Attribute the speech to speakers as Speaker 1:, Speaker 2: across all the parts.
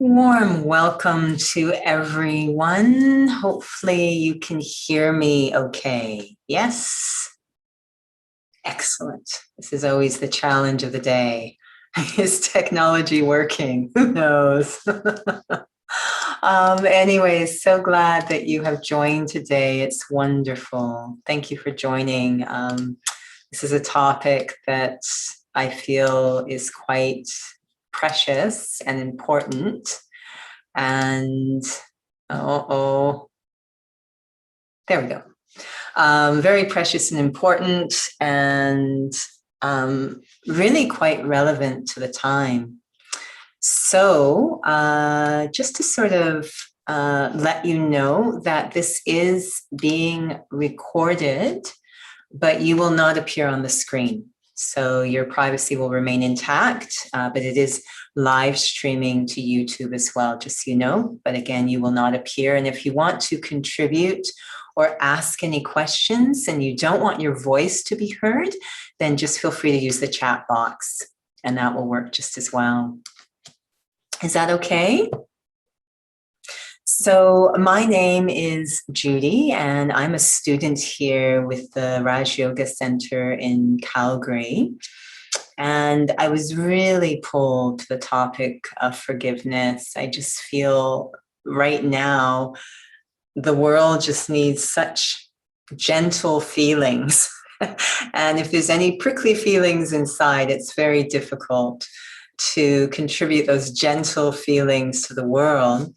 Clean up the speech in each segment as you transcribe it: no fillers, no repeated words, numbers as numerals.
Speaker 1: Warm welcome to everyone. Hopefully you can hear me okay. Yes? Excellent. This is always the challenge of the day. Is technology working? Who knows? Anyways, so glad that you have joined today. It's wonderful. Thank you for joining. This is a topic that I feel is quite precious and important. And there we go. Very precious and important, and really quite relevant to the time. So just to sort of let you know that this is being recorded, but you will not appear on the screen. So your privacy will remain intact, but it is live streaming to YouTube as well, just so you know. But again, you will not appear. And if you want to contribute or ask any questions and you don't want your voice to be heard, then just feel free to use the chat box and that will work just as well. Is that okay? So my name is Judy, and I'm a student here with the Raj Yoga Center in Calgary. And I was really pulled to the topic of forgiveness. I just feel right now the world just needs such gentle feelings. And if there's any prickly feelings inside, it's very difficult to contribute those gentle feelings to the world.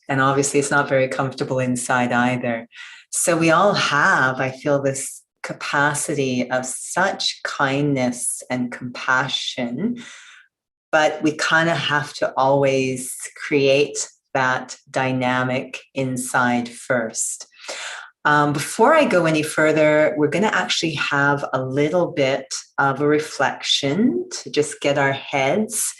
Speaker 1: And obviously it's not very comfortable inside either. So we all have, I feel, this capacity of such kindness and compassion, but we kind of have to always create that dynamic inside first. Before I go any further, we're going to actually have a little bit of a reflection to just get our heads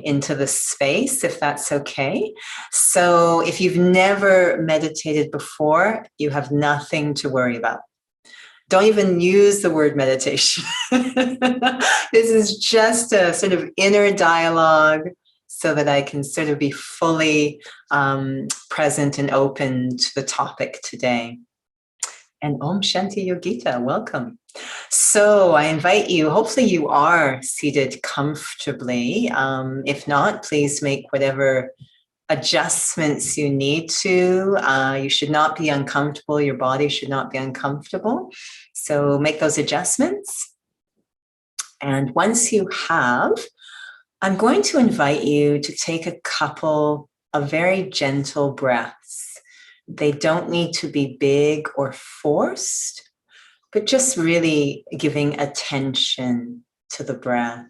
Speaker 1: into the space, if that's okay. So if you've never meditated before, you have nothing to worry about. Don't even use the word meditation. This is just a sort of inner dialogue so that I can sort of be fully present and open to the topic today. And Om Shanti Yogita, welcome. So I invite you, hopefully you are seated comfortably. If not, please make whatever adjustments you need to. You should not be uncomfortable. Your body should not be uncomfortable. So make those adjustments. And once you have, I'm going to invite you to take a couple of very gentle breaths. They don't need to be big or forced, but just really giving attention to the breath.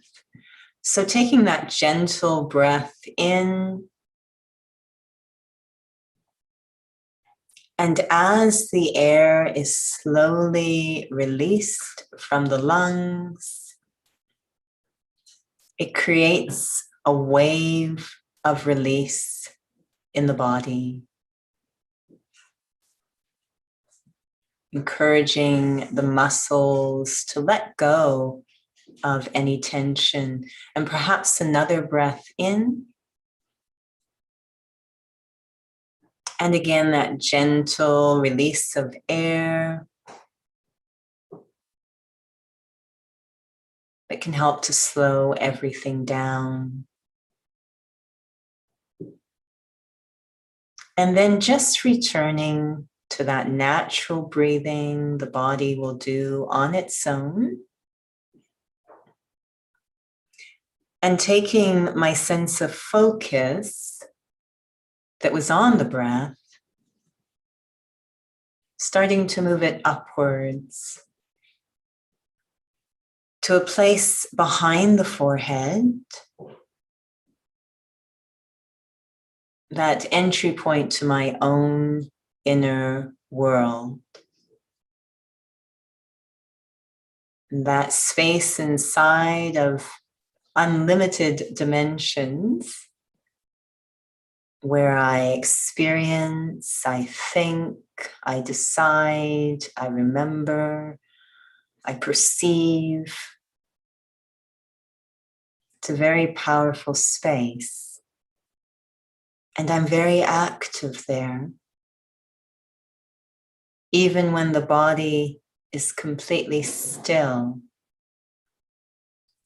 Speaker 1: So taking that gentle breath in, and as the air is slowly released from the lungs, it creates a wave of release in the body, encouraging the muscles to let go of any tension. And perhaps another breath in. And again, that gentle release of air that can help to slow everything down. And then just returning to that natural breathing the body will do on its own. And taking my sense of focus that was on the breath, starting to move it upwards to a place behind the forehead, that entry point to my own inner world. That space inside of unlimited dimensions where I experience, I think, I decide, I remember, I perceive. It's a very powerful space. And I'm very active there. Even when the body is completely still,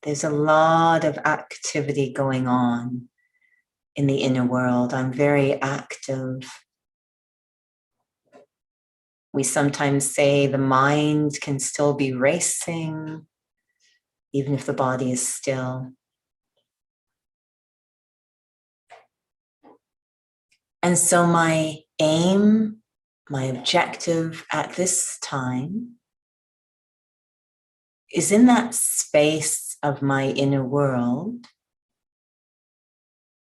Speaker 1: there's a lot of activity going on in the inner world. I'm very active. We sometimes say the mind can still be racing, even if the body is still. And so my aim, my objective at this time is in that space of my inner world.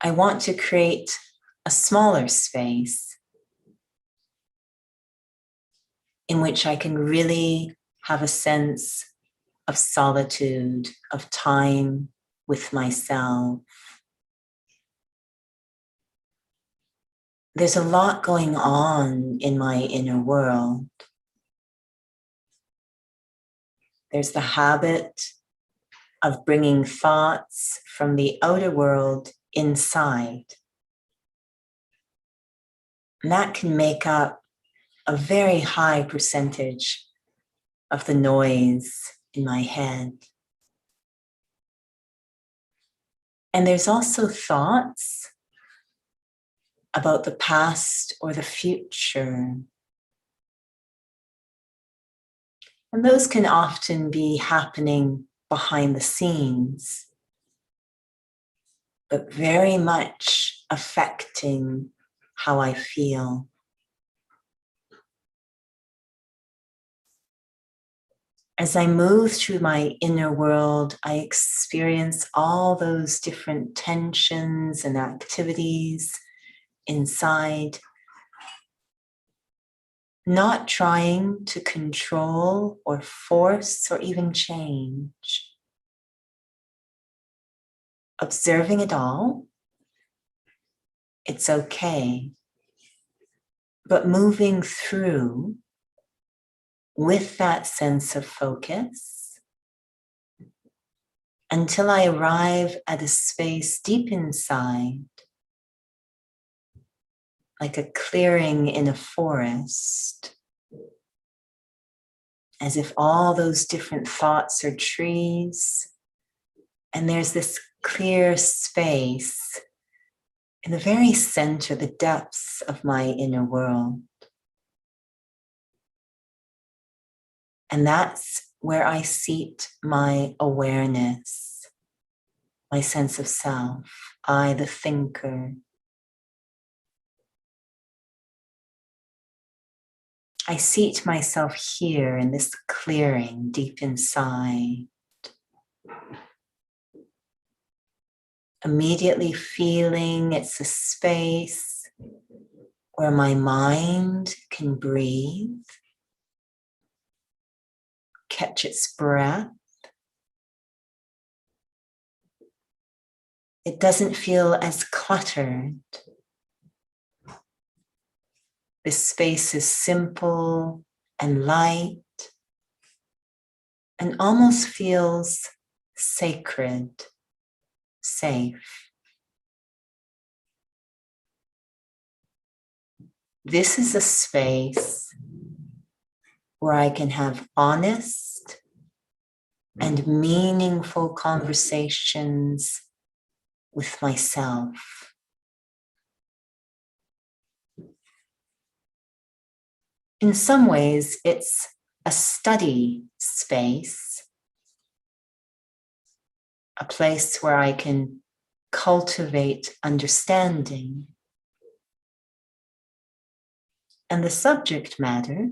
Speaker 1: I want to create a smaller space in which I can really have a sense of solitude, of time with myself. There's a lot going on in my inner world. There's the habit of bringing thoughts from the outer world inside. And that can make up a very high percentage of the noise in my head. And there's also thoughts about the past or the future. And those can often be happening behind the scenes, but very much affecting how I feel. As I move through my inner world, I experience all those different tensions and activities inside, not trying to control or force or even change. Observing it all, it's okay, but moving through with that sense of focus until I arrive at a space deep inside, like a clearing in a forest, as if all those different thoughts are trees, and there's this clear space in the very center, the depths of my inner world. And that's where I seat my awareness, my sense of self, I, the thinker. I seat myself here in this clearing deep inside, immediately feeling it's a space where my mind can breathe, catch its breath. It doesn't feel as cluttered. This space is simple and light and almost feels sacred, safe. This is a space where I can have honest and meaningful conversations with myself. In some ways, it's a study space, a place where I can cultivate understanding. And the subject matter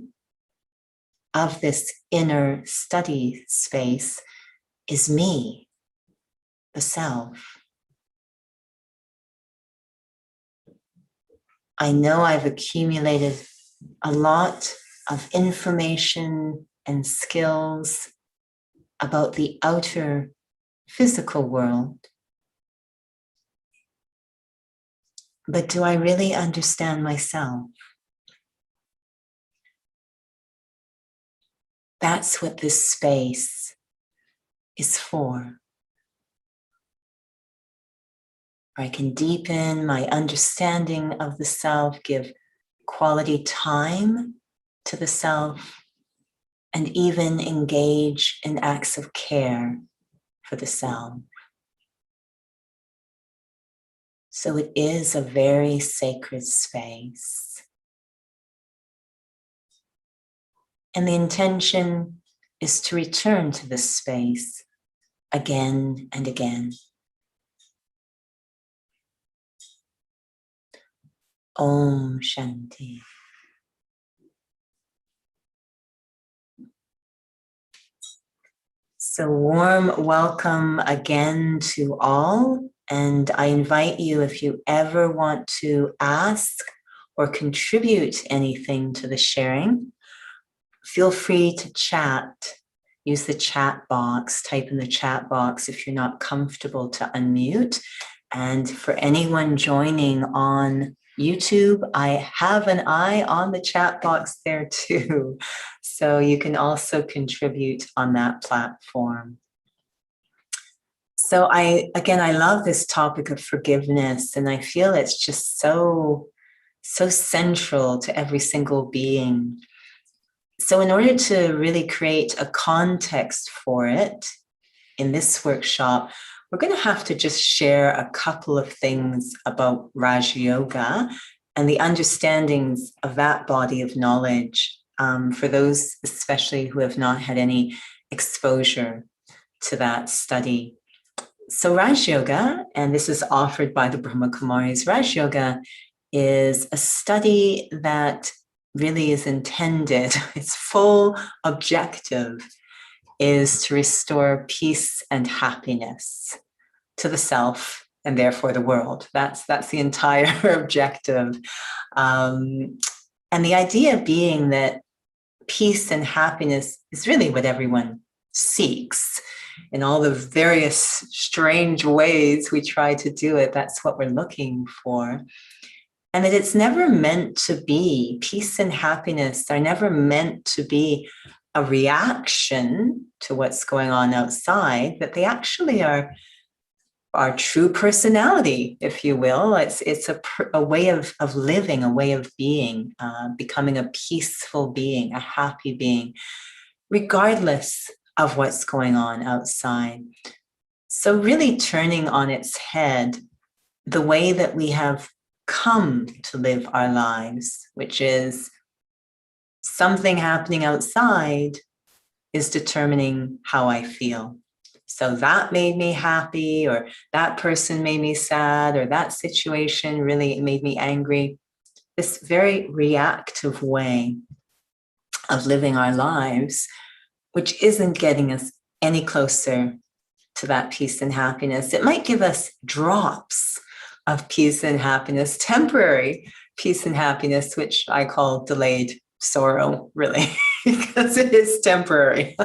Speaker 1: of this inner study space is me, the self. I know I've accumulated a lot of information and skills about the outer physical world. But do I really understand myself? That's what this space is for. or I can deepen my understanding of the self, give quality time to the self, and even engage in acts of care for the self. So it is a very sacred space. And the intention is to return to this space again and again. Om Shanti. So warm welcome again to all. And I invite you, if you ever want to ask or contribute anything to the sharing, feel free to chat. Use the chat box, type in the chat box if you're not comfortable to unmute. And for anyone joining on YouTube, I have an eye on the chat box there too. So you can also contribute on that platform. So I love this topic of forgiveness, and I feel it's just so central to every single being. So in order to really create a context for it in this workshop, we're going to have to just share a couple of things about Raj Yoga and the understandings of that body of knowledge for those especially who have not had any exposure to that study. So Raj Yoga, and this is offered by the Brahma Kumaris, Raj Yoga is a study that really is intended, its full objective is to restore peace and happiness to the self and therefore the world. That's the entire objective. And the idea being that peace and happiness is really what everyone seeks. In all the various strange ways we try to do it, that's what we're looking for. And that it's never meant to be, peace and happiness are never meant to be a reaction to what's going on outside, that they actually are our true personality, if you will. It's a way of living, a way of being, becoming a peaceful being, a happy being, regardless of what's going on outside. So really turning on its head the way that we have come to live our lives, which is something happening outside is determining how I feel. So that made me happy, or that person made me sad, or that situation really made me angry. This very reactive way of living our lives, which isn't getting us any closer to that peace and happiness. It might give us drops of peace and happiness, temporary peace and happiness, which I call delayed sorrow, really, because it is temporary.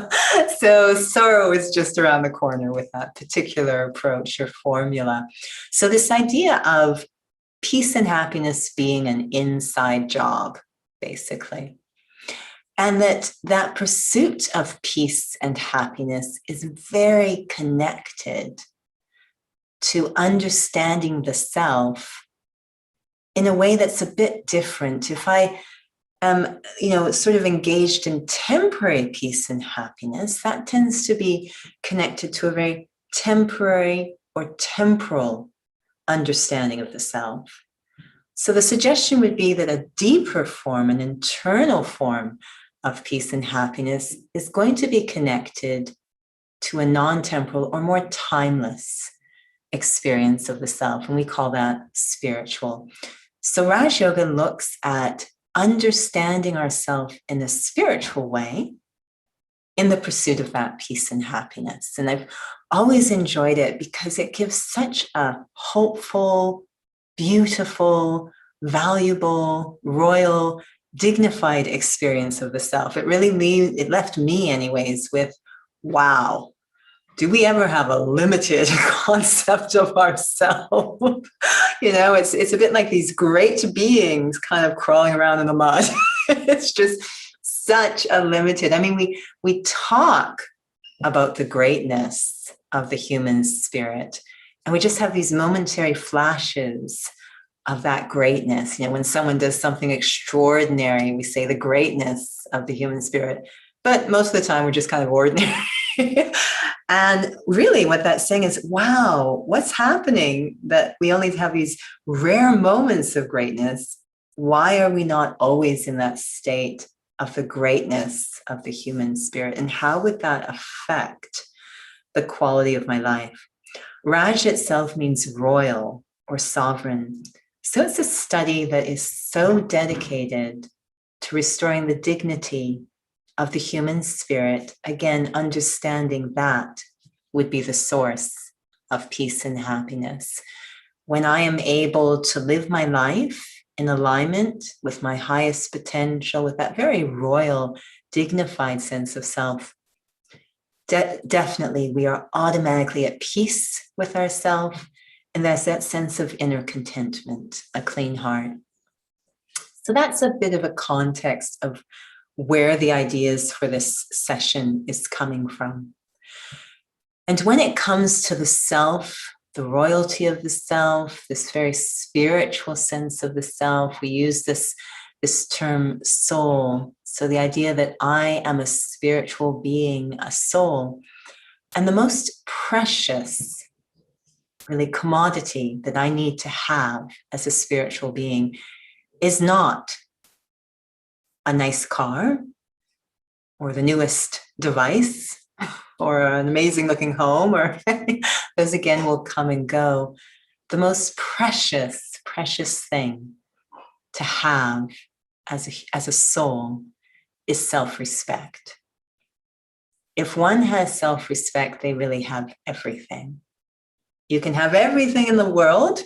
Speaker 1: So sorrow is just around the corner with that particular approach or formula. So this idea of peace and happiness being an inside job, basically. And that pursuit of peace and happiness is very connected to understanding the self in a way that's a bit different. If I am, sort of engaged in temporary peace and happiness, that tends to be connected to a very temporary or temporal understanding of the self. So the suggestion would be that a deeper form, an internal form of peace and happiness is going to be connected to a non-temporal or more timeless experience of the self, and we call that spiritual. So Raj Yoga looks at understanding ourselves in a spiritual way in the pursuit of that peace and happiness. And I've always enjoyed it because it gives such a hopeful, beautiful, valuable, royal, dignified experience of the self. It left me anyways with, wow, do we ever have a limited concept of ourselves? It's a bit like these great beings kind of crawling around in the mud. It's just such a limited, we talk about the greatness of the human spirit, And we just have these momentary flashes of that greatness. When someone does something extraordinary, we say the greatness of the human spirit. But most of the time, we're just kind of ordinary. And really what that's saying is, wow, what's happening that we only have these rare moments of greatness? Why are we not always in that state of the greatness of the human spirit? And how would that affect the quality of my life? Raj itself means royal or sovereign. So it's a study that is so dedicated to restoring the dignity of the human spirit. Again, understanding that would be the source of peace and happiness. When I am able to live my life in alignment with my highest potential, with that very royal, dignified sense of self, definitely we are automatically at peace with ourselves. And there's that sense of inner contentment, a clean heart. So that's a bit of a context of where the ideas for this session is coming from. And when it comes to the self, the royalty of the self, this very spiritual sense of the self, we use this term soul. So the idea that I am a spiritual being, a soul, and the most precious, really, commodity that I need to have as a spiritual being is not a nice car or the newest device or an amazing looking home, or those again will come and go. The most precious thing to have as a soul is self-respect. If one has self-respect, they really have everything. You can have everything in the world,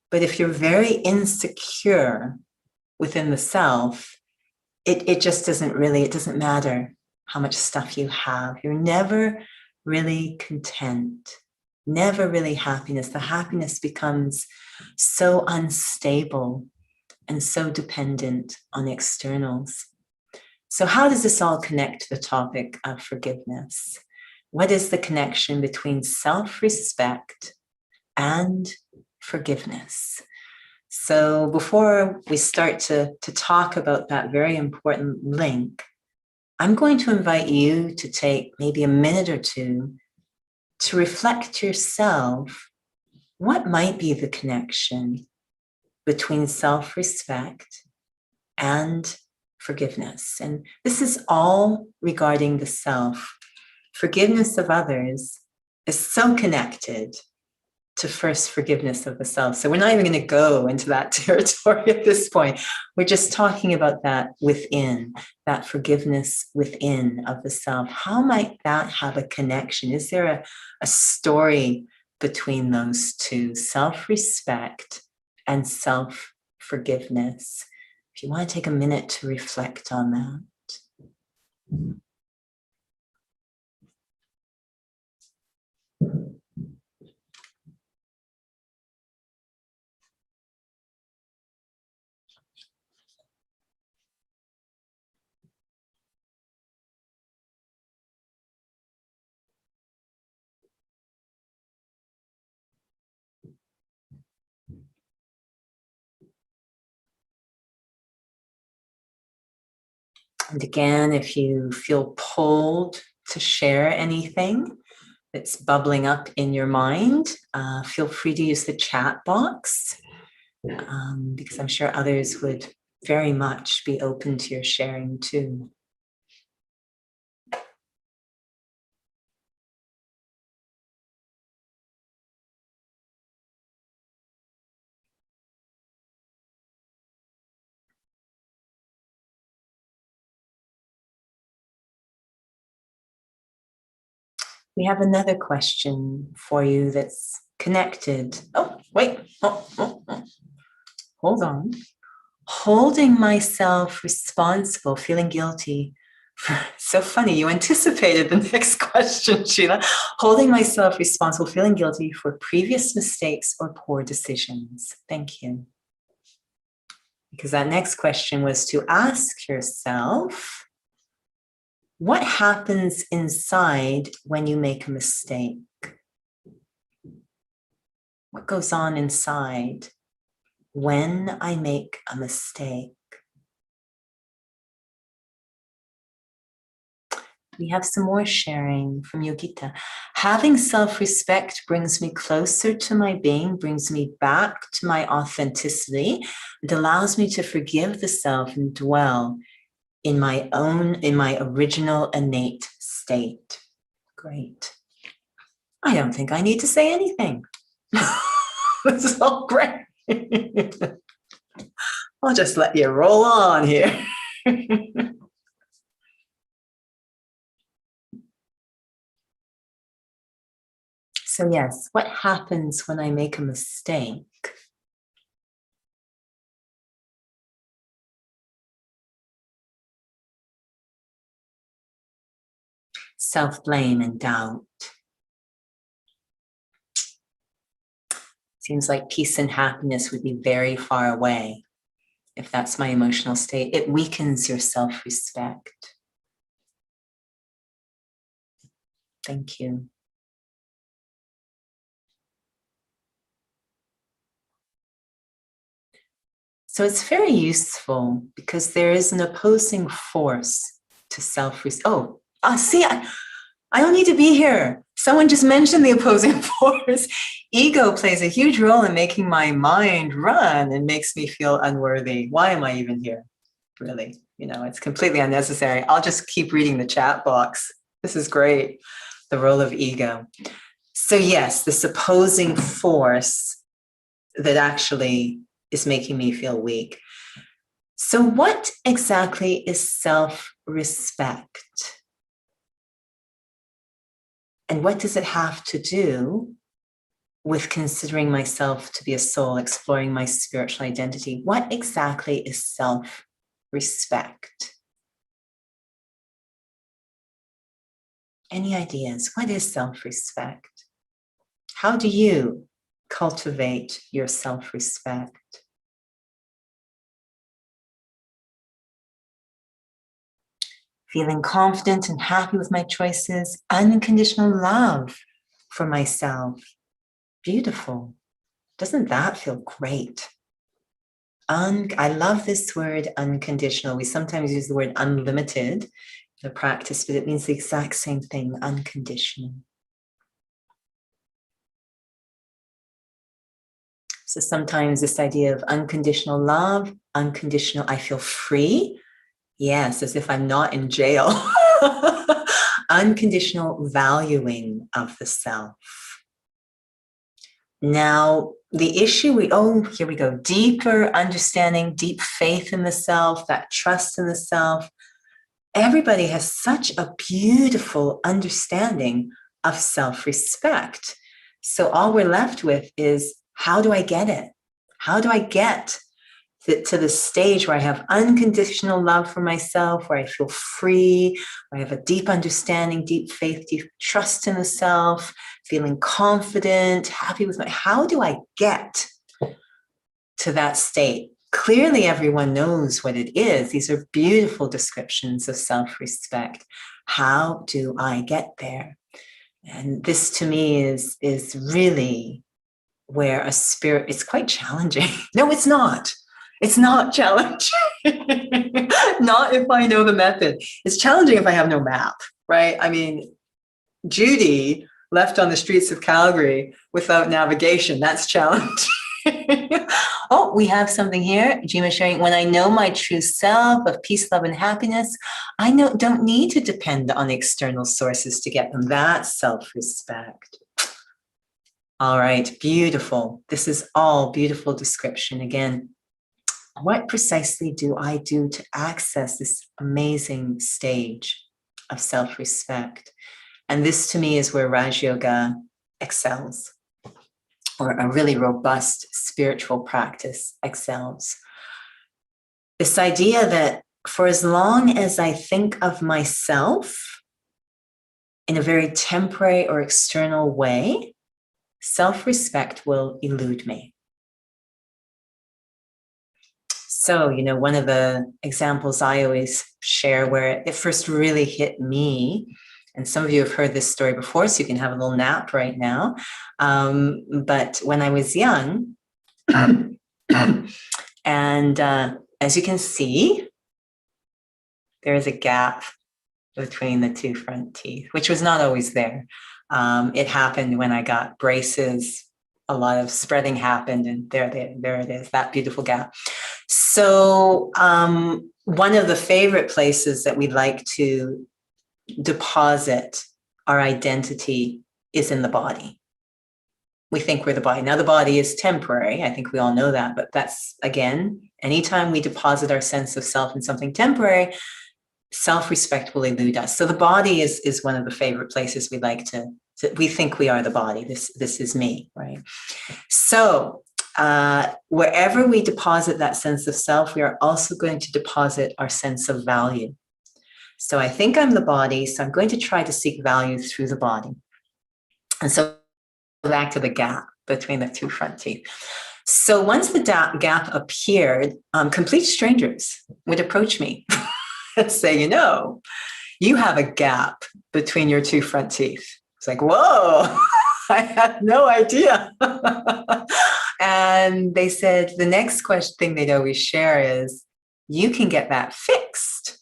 Speaker 1: but if you're very insecure within the self, it just it doesn't matter how much stuff you have. You're never really content, never really happiness. The happiness becomes so unstable and so dependent on externals. So how does this all connect to the topic of forgiveness? What is the connection between self-respect and forgiveness? So before we start to talk about that very important link, I'm going to invite you to take maybe a minute or two to reflect to yourself what might be the connection between self-respect and forgiveness. And this is all regarding the self. Forgiveness of others is so connected to first forgiveness of the self. So we're not even going to go into that territory at this point. We're just talking about that within, that forgiveness within of the self. How might that have a connection? Is there a story between those two, self-respect and self-forgiveness? If you want to take a minute to reflect on that. And again, if you feel pulled to share anything that's bubbling up in your mind, feel free to use the chat box, because I'm sure others would very much be open to your sharing too. We have another question for you that's connected. Oh, wait. Oh. Hold on. Holding myself responsible, feeling guilty. So funny, you anticipated the next question, Sheila. Holding myself responsible, feeling guilty for previous mistakes or poor decisions. Thank you. Because that next question was to ask yourself, what happens inside when you make a mistake? What goes on inside when I make a mistake? We have some more sharing from Yogita. Having self-respect brings me closer to my being, brings me back to my authenticity. It allows me to forgive the self and dwell in my original innate state. Great. I don't think I need to say anything. This is all great. I'll just let you roll on here. So yes, what happens when I make a mistake? Self-blame and doubt. Seems like peace and happiness would be very far away if that's my emotional state. It weakens your self-respect. Thank you. So it's very useful because there is an opposing force to self-respect. See, I don't need to be here. Someone just mentioned the opposing force. Ego plays a huge role in making my mind run and makes me feel unworthy. Why am I even here? Really, it's completely unnecessary. I'll just keep reading the chat box. This is great. The role of ego. So yes, this opposing force that actually is making me feel weak. So what exactly is self-respect? And what does it have to do with considering myself to be a soul, exploring my spiritual identity? What exactly is self-respect? Any ideas? What is self-respect? How do you cultivate your self-respect? Feeling confident and happy with my choices, unconditional love for myself. Beautiful. Doesn't that feel great? I love this word unconditional. We sometimes use the word unlimited in the practice, but it means the exact same thing, unconditional. So sometimes this idea of unconditional love, unconditional, I feel free. Yes, as if I'm not in jail. Unconditional valuing of the self. Now, the issue here we go, deeper understanding, deep faith in the self, that trust in the self. Everybody has such a beautiful understanding of self-respect. So all we're left with is, how do I get it? How do I get to the stage where I have unconditional love for myself, where I feel free, where I have a deep understanding, deep faith, deep trust in the self, feeling confident, happy with how do I get to that state? Clearly, everyone knows what it is. These are beautiful descriptions of self-respect. How do I get there? And this to me is really where a spirit, it's quite challenging. No, it's not. It's not challenging. Not if I know the method. It's challenging if I have no map, right? I mean, Judy left on the streets of Calgary without navigation. That's challenging. Oh, we have something here. Jima sharing, when I know my true self of peace, love, and happiness, I don't need to depend on external sources to get them. That's self-respect. All right, beautiful. This is all beautiful description. Again, what precisely do I do to access this amazing stage of self-respect? And this to me is where Raj Yoga excels, or a really robust spiritual practice excels. This idea that for as long as I think of myself in a very temporary or external way, self-respect will elude me. So, one of the examples I always share where it first really hit me And some of you have heard this story before, so you can have a little nap right now. But when I was young, and as you can see, there is a gap between the two front teeth, which was not always there. It happened when I got braces. A lot of spreading happened, and there it is, that beautiful gap. So one of the favorite places that we like to deposit our identity is in the body. We think we're the body. Now, the body is temporary. I think we all know that, but that's, again, anytime we deposit our sense of self in something temporary, self-respect will elude us. So the body is one of the favorite places we like to we think we are the body. This is me, right? So wherever we deposit that sense of self, we are also going to deposit our sense of value. So I think I'm the body, so I'm going to try to seek value through the body. And so back to the gap between the two front teeth. So once the gap appeared, complete strangers would approach me and say, you have a gap between your two front teeth. It's like, whoa, I had no idea. And they said, the next thing they'd always share is, you can get that fixed.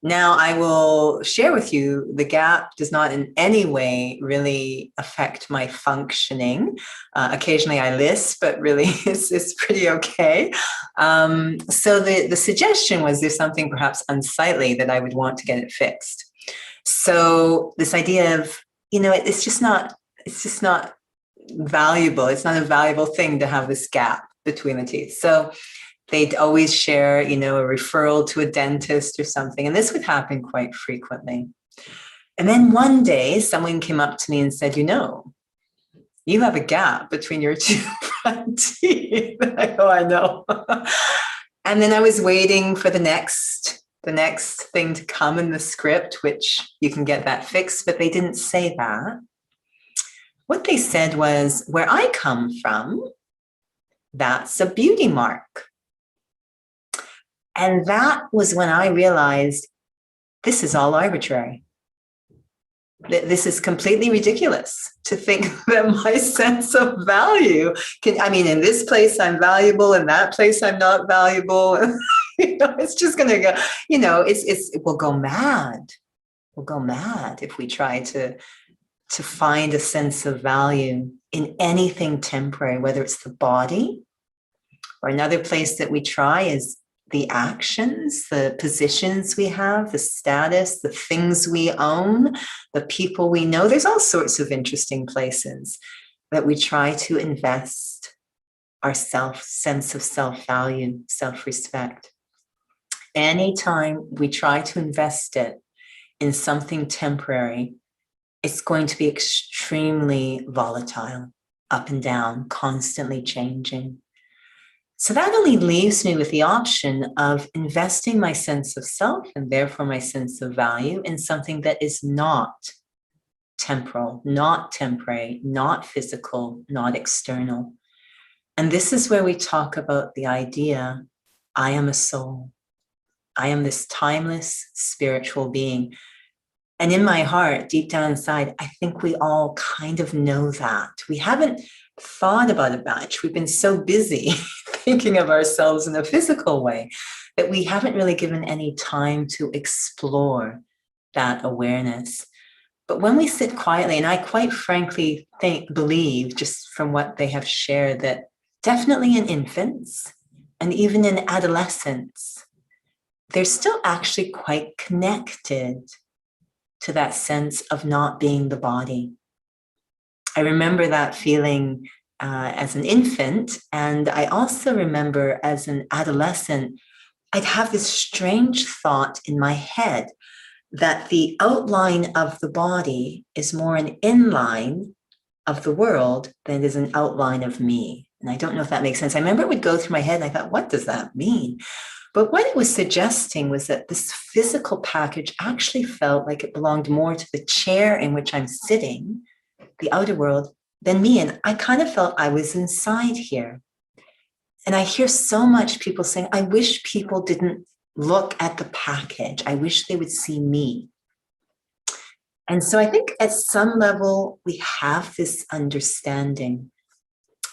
Speaker 1: Now, I will share with you, the gap does not in any way really affect my functioning. Occasionally I lisp, but really it's pretty okay. So the suggestion was, there's something perhaps unsightly that I would want to get it fixed. So this idea of, it's just not valuable. It's not a valuable thing to have this gap between the teeth. So they'd always share, a referral to a dentist or something. And this would happen quite frequently. And then one day someone came up to me and said, you have a gap between your two front teeth. I go, I know. And then I was waiting for the next thing to come in the script, which you can get that fixed, but they didn't say that. What they said was, where I come from, that's a beauty mark. And that was when I realized, this is all arbitrary. This is completely ridiculous to think that my sense of value in this place I'm valuable, in that place I'm not valuable. It's just going to go, it will go mad. We'll go mad if we try to find a sense of value in anything temporary, whether it's the body, or another place that we try is the actions, the positions we have, the status, the things we own, the people we know. There's all sorts of interesting places that we try to invest our sense of self-value, self-respect. Anytime we try to invest it in something temporary, it's going to be extremely volatile, up and down, constantly changing. So that only leaves me with the option of investing my sense of self, and therefore my sense of value, in something that is not temporal, not temporary, not physical, not external. And this is where we talk about the idea, I am a soul. I am this timeless spiritual being. And in my heart, deep down inside, I think we all kind of know that. We haven't thought about it much. We've been so busy thinking of ourselves in a physical way that we haven't really given any time to explore that awareness. But when we sit quietly, and I quite frankly believe, just from what they have shared, that definitely in infants and even in adolescence, they're still actually quite connected to that sense of not being the body. I remember that feeling as an infant, and I also remember as an adolescent, I'd have this strange thought in my head that the outline of the body is more an inline of the world than it is an outline of me. And I don't know if that makes sense. I remember it would go through my head and I thought, what does that mean? But what it was suggesting was that this physical package actually felt like it belonged more to the chair in which I'm sitting, the outer world, than me. And I kind of felt I was inside here. And I hear so much people saying, I wish people didn't look at the package. I wish they would see me. And so I think at some level, we have this understanding.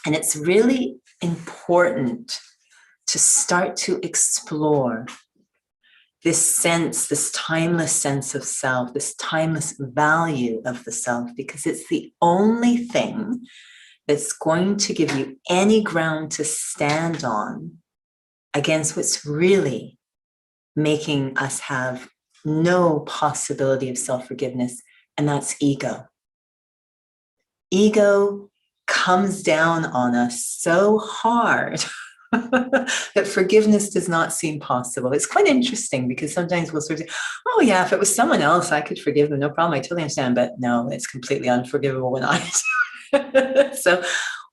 Speaker 1: And it's really important to start to explore this sense, this timeless sense of self, this timeless value of the self, because it's the only thing that's going to give you any ground to stand on against what's really making us have no possibility of self-forgiveness, and that's ego. Ego comes down on us so hard that forgiveness does not seem possible. It's quite interesting because sometimes we'll sort of say, oh yeah, if it was someone else, I could forgive them, no problem, I totally understand, but no, it's completely unforgivable when I. So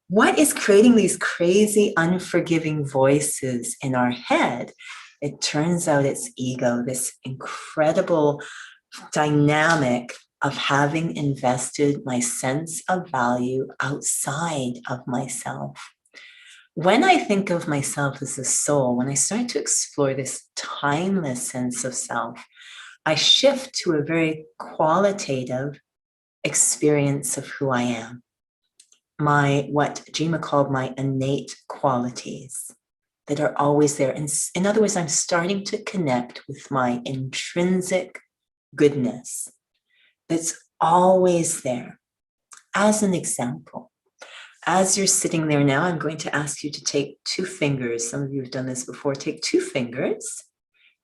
Speaker 1: what is creating these crazy, unforgiving voices in our head? It turns out it's ego, this incredible dynamic of having invested my sense of value outside of myself. When I think of myself as a soul, when I start to explore this timeless sense of self, I shift to a very qualitative experience of who I am. What Jima called my innate qualities that are always there. In other words, I'm starting to connect with my intrinsic goodness that's always there. As an example, as you're sitting there now, I'm going to ask you to take 2 fingers. Some of you have done this before. Take 2 fingers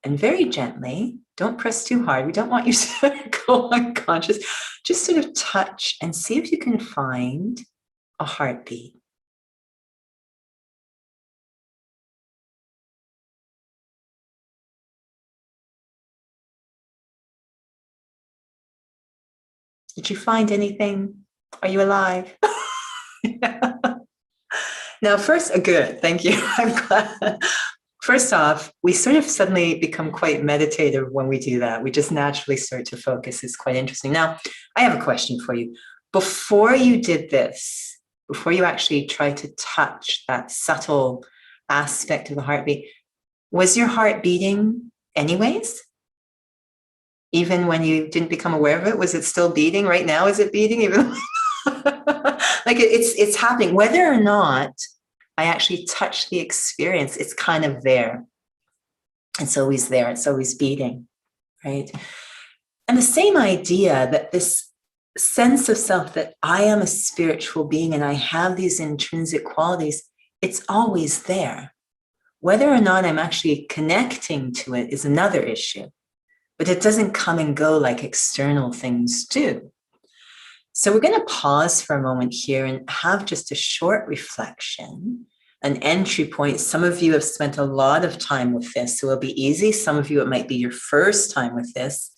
Speaker 1: and very gently, don't press too hard. We don't want you to go unconscious. Just sort of touch and see if you can find a heartbeat. Did you find anything? Are you alive? Yeah. Now, first, good, thank you. I'm glad. First off, we sort of suddenly become quite meditative when we do that. We just naturally start to focus. It's quite interesting. Now, I have a question for you. Before you did this, before you actually tried to touch that subtle aspect of the heartbeat, was your heart beating anyways? Even when you didn't become aware of it, was it still beating? Right now, is it beating? Even like it's happening. Whether or not I actually touch the experience, it's kind of there. It's always there. It's always beating, right? And the same idea that this sense of self, that I am a spiritual being and I have these intrinsic qualities, it's always there. Whether or not I'm actually connecting to it is another issue, but it doesn't come and go like external things do. So we're going to pause for a moment here and have just a short reflection, an entry point. Some of you have spent a lot of time with this, so it'll be easy. Some of you, it might be your first time with this,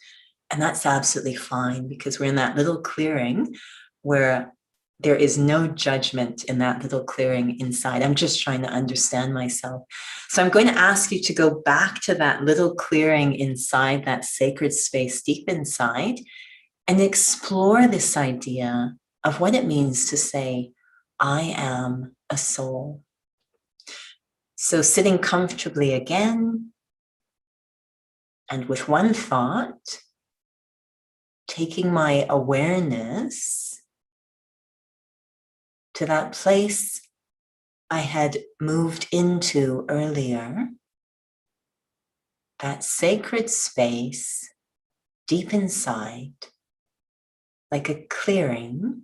Speaker 1: and that's absolutely fine because we're in that little clearing where there is no judgment in that little clearing inside. I'm just trying to understand myself. So I'm going to ask you to go back to that little clearing inside, that sacred space deep inside, and explore this idea of what it means to say, I am a soul. So sitting comfortably again, and with one thought, taking my awareness to that place I had moved into earlier, that sacred space deep inside, like a clearing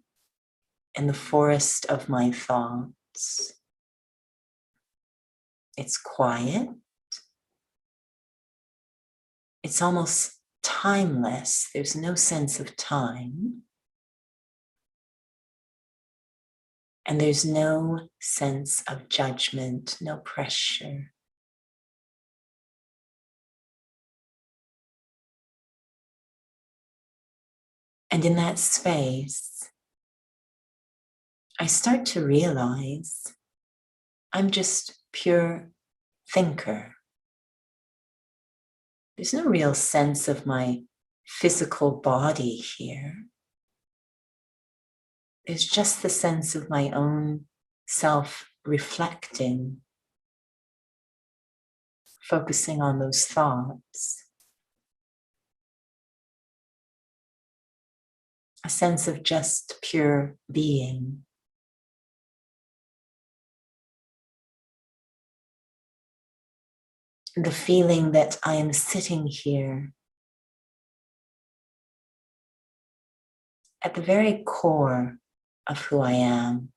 Speaker 1: in the forest of my thoughts. It's quiet. It's almost timeless. There's no sense of time. And there's no sense of judgment, no pressure. And in that space, I start to realize I'm just pure thinker. There's no real sense of my physical body here. There's just the sense of my own self reflecting, focusing on those thoughts. a sense of just pure being. The feeling that I am sitting here at the very core of who I am,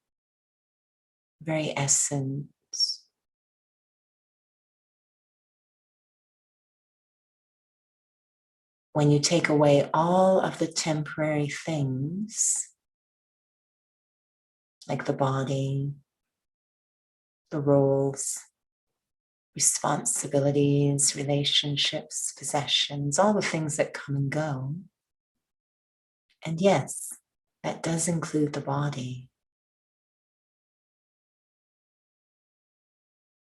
Speaker 1: very essence. When you take away all of the temporary things, like the body, the roles, responsibilities, relationships, possessions, all the things that come and go. And yes, that does include the body.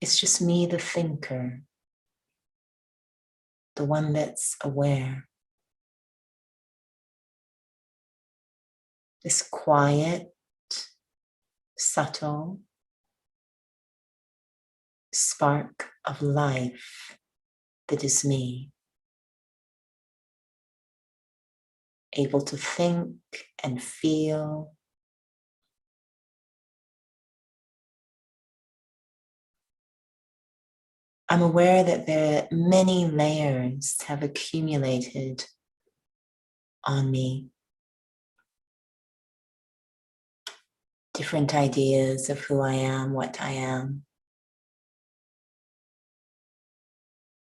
Speaker 1: It's just me, the thinker, the one that's aware. This quiet, subtle spark of life that is me, able to think and feel. I'm aware that many layers have accumulated on me. Different ideas of who I am, what I am.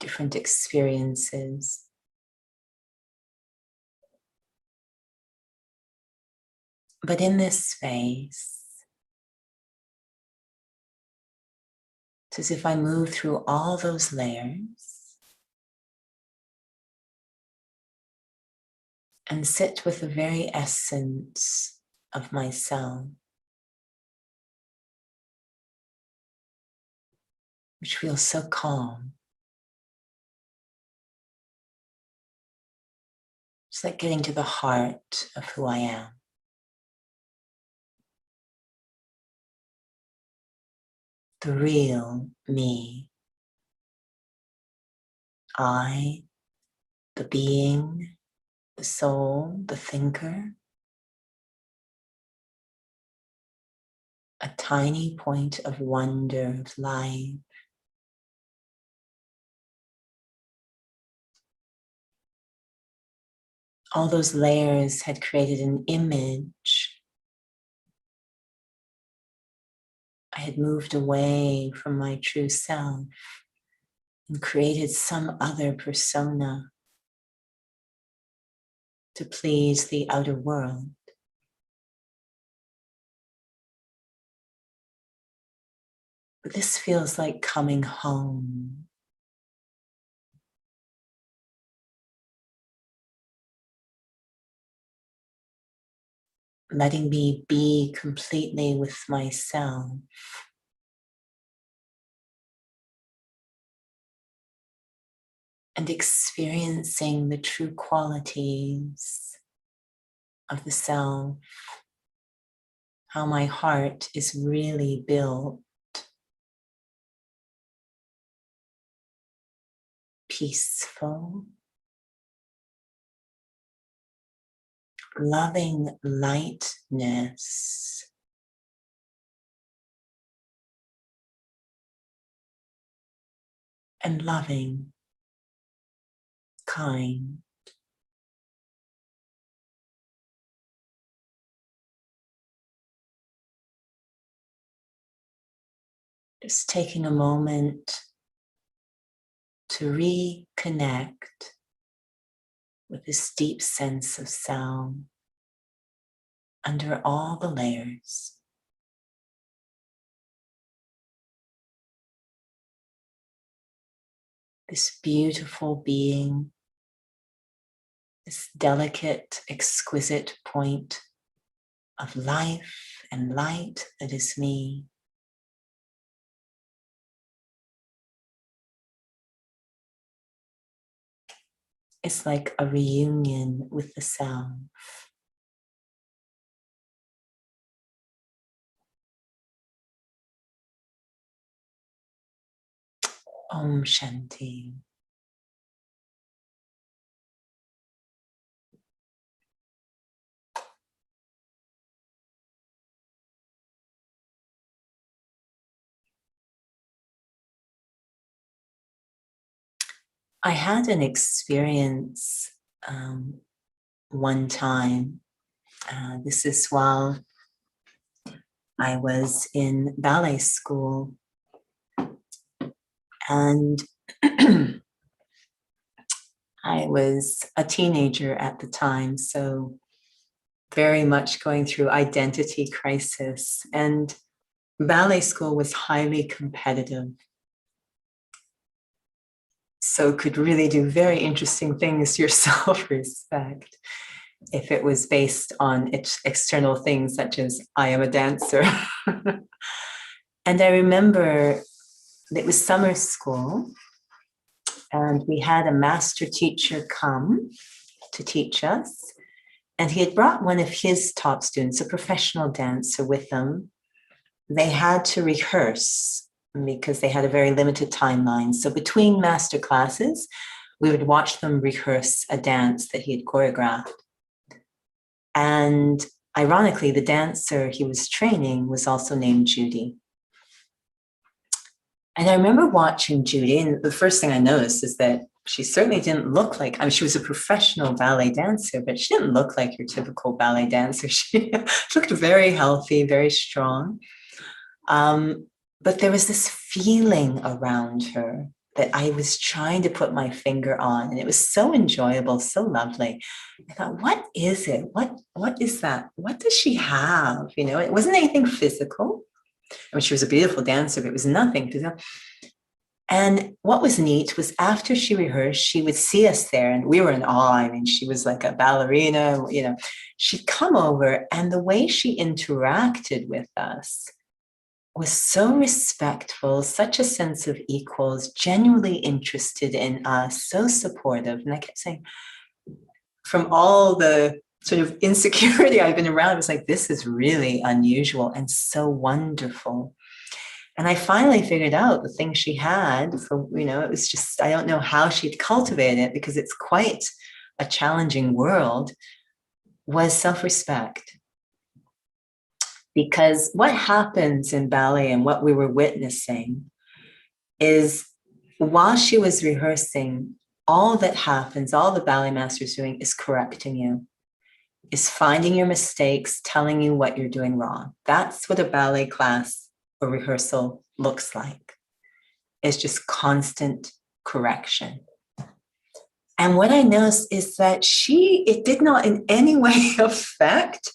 Speaker 1: Different experiences. But in this space, it's as if I move through all those layers and sit with the very essence of myself, which feels so calm. It's like getting to the heart of who I am. The real me. I, the being, the soul, the thinker. A tiny point of wonder, of life. All those layers had created an image. I had moved away from my true self and created some other persona to please the outer world. But this feels like coming home. Letting me be completely with myself. And experiencing the true qualities of the self. How my heart is really built. Peaceful. Loving lightness. And loving, kind. Just taking a moment to reconnect with this deep sense of self under all the layers. This beautiful being, this delicate, exquisite point of life and light that is me. It's like a reunion with the self. Om Shanti. I had an experience one time. This is while I was in ballet school, and I was a teenager at the time, so very much going through identity crisis. And ballet school was highly competitive, so could really do very interesting things to your self-respect if it was based on external things such as I am a dancer. And I remember it was summer school, and we had a master teacher come to teach us. And he had brought one of his top students, a professional dancer, with them. They had to rehearse because they had a very limited timeline. So between master classes, we would watch them rehearse a dance that he had choreographed. And ironically, the dancer he was training was also named Judy. And I remember watching Judy, and the first thing I noticed is that she certainly didn't look like, I mean, she was a professional ballet dancer, but she didn't look like your typical ballet dancer. She looked very healthy, very strong. But there was this feeling around her that I was trying to put my finger on, and it was so enjoyable, so lovely. I thought, what is it? What is that? What does she have? You know, it wasn't anything physical. I mean, she was a beautiful dancer, but it was nothing physical. And what was neat was after she rehearsed, she would see us there, and we were in awe. I mean, she was like a ballerina, you know. She'd come over, and the way she interacted with us was so respectful, such a sense of equals, genuinely interested in us, so supportive. And I kept saying, from all the sort of insecurity I've been around, it was like, this is really unusual and so wonderful. And I finally figured out the thing she had for, you know, it was just, I don't know how she'd cultivated it because it's quite a challenging world, was self-respect. Because what happens in ballet and what we were witnessing is while she was rehearsing, all that happens, all the ballet master is doing is correcting you, is finding your mistakes, telling you what you're doing wrong. That's what a ballet class or rehearsal looks like. It's just constant correction. And what I noticed is that it did not in any way affect,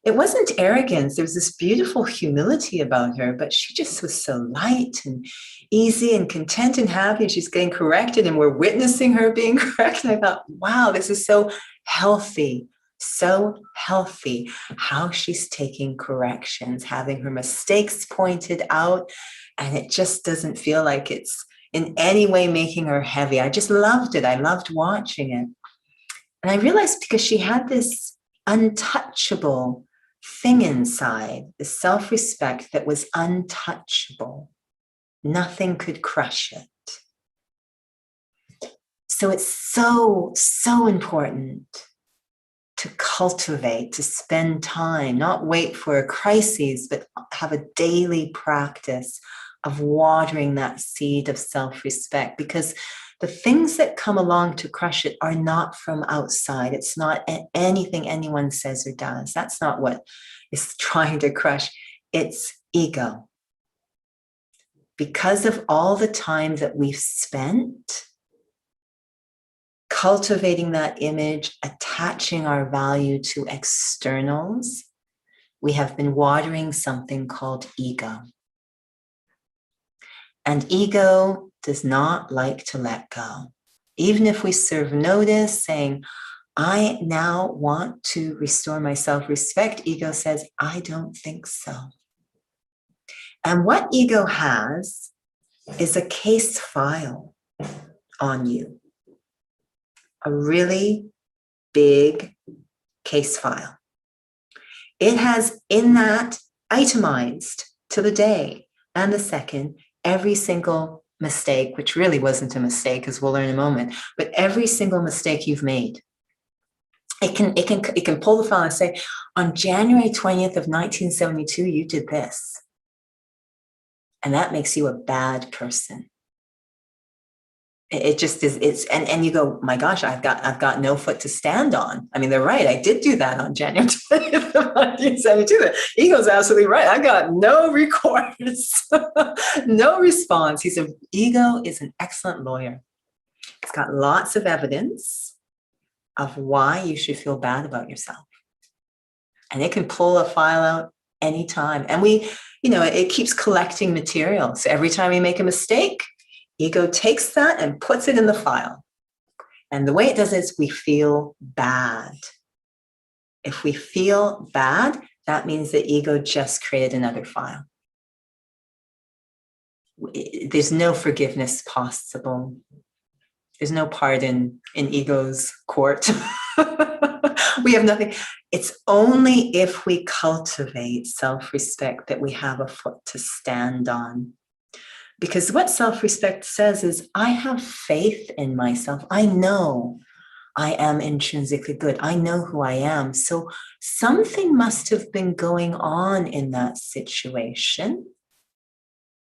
Speaker 1: it wasn't arrogance. There was this beautiful humility about her, but she just was so light and easy and content and happy. And she's getting corrected, and we're witnessing her being corrected. I thought, wow, this is so healthy, how she's taking corrections, having her mistakes pointed out, and it just doesn't feel like it's in any way making her heavy. I just loved it. I loved watching it. And I realized because she had this untouchable thing inside, the self-respect that was untouchable. Nothing could crush it. So it's so, so important to cultivate, to spend time, not wait for a crisis, but have a daily practice of watering that seed of self-respect, because the things that come along to crush it are not from outside. It's not anything anyone says or does. That's not what is trying to crush. It's ego. Because of all the time that we've spent cultivating that image, attaching our value to externals, we have been watering something called ego. And ego does not like to let go. Even if we serve notice saying, I now want to restore my self-respect, ego says, I don't think so. And what ego has is a case file on you, a really big case file. It has in that itemized to the day and the second every single mistake, which really wasn't a mistake, as we'll learn in a moment, but every single mistake you've made. It can pull the file and say, on January 20th of 1972, you did this. And that makes you a bad person. It just is. And you go, my gosh, I've got no foot to stand on. I mean, they're right. I did do that on January 20th of 1972. The ego's absolutely right. I got no recourse, no response. He said, ego is an excellent lawyer. It's got lots of evidence of why you should feel bad about yourself. And it can pull a file out anytime. And it keeps collecting material. So every time we make a mistake, ego takes that and puts it in the file. And the way it does it is we feel bad. If we feel bad, that means the ego just created another file. There's no forgiveness possible. There's no pardon in ego's court. We have nothing. It's only if we cultivate self-respect that we have a foot to stand on. Because what self-respect says is, I have faith in myself. I know I am intrinsically good. I know who I am. So something must have been going on in that situation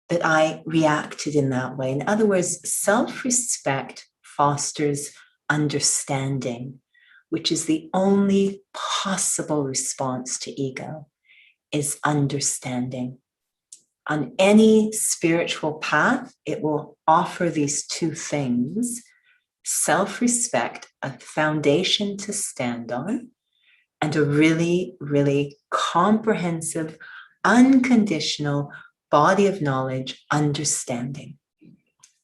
Speaker 1: that I reacted in that way. In other words, self-respect fosters understanding, which is the only possible response to ego, is understanding. On any spiritual path, it will offer these two things: self-respect, a foundation to stand on, and a really, really comprehensive, unconditional body of knowledge, understanding.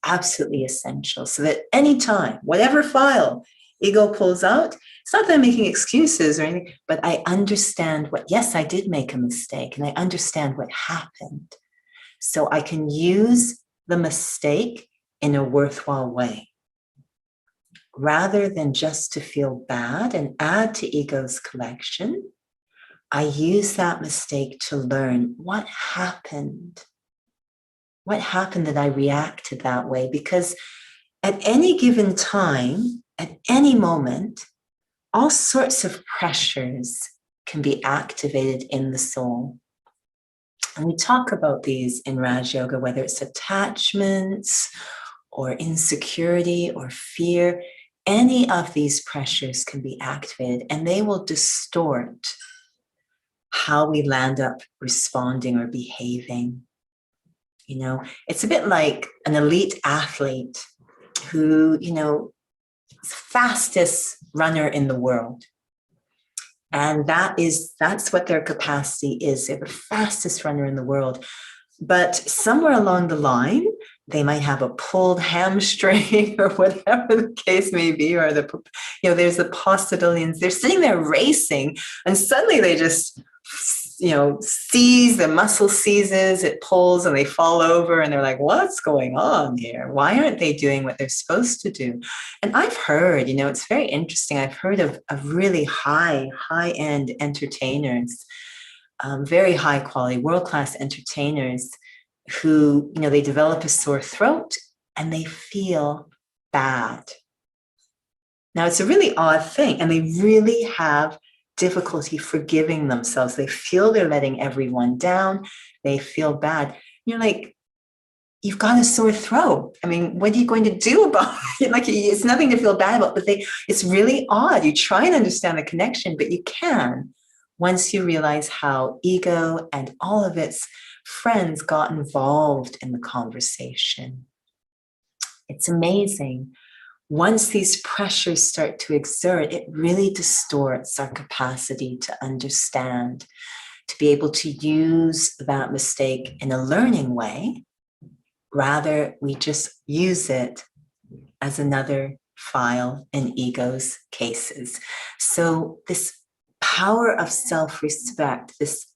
Speaker 1: Absolutely essential. So that anytime, whatever file ego pulls out, it's not that I'm making excuses or anything, but I understand yes, I did make a mistake, and I understand what happened. So I can use the mistake in a worthwhile way, rather than just to feel bad and add to ego's collection. I use that mistake to learn what happened. What happened that I reacted that way? Because at any given time, at any moment, all sorts of pressures can be activated in the soul. And we talk about these in Raj Yoga, whether it's attachments or insecurity or fear. Any of these pressures can be activated, and they will distort how we land up responding or behaving. It's a bit like an elite athlete who, is fastest runner in the world. And that's what their capacity is. They're the fastest runner in the world. But somewhere along the line, they might have a pulled hamstring or whatever the case may be, or there's the possibility. And they're sitting there racing, and suddenly they just, the muscle seizes, it pulls, and they fall over, and they're like, what's going on here? Why aren't they doing what they're supposed to do? And I've heard, it's very interesting. I've heard of really high-end entertainers, very high quality, world-class entertainers who, they develop a sore throat and they feel bad. Now, it's a really odd thing, and they really have difficulty forgiving themselves. They feel they're letting everyone down. They feel bad. You're like, you've got a sore throat. I mean, what are you going to do about it? Like, it's nothing to feel bad about, but it's really odd. You try and understand the connection, but you can once you realize how ego and all of its friends got involved in the conversation. It's amazing. Once these pressures start to exert, it really distorts our capacity to understand, to be able to use that mistake in a learning way. Rather, we just use it as another file in ego's cases. So this power of self-respect, this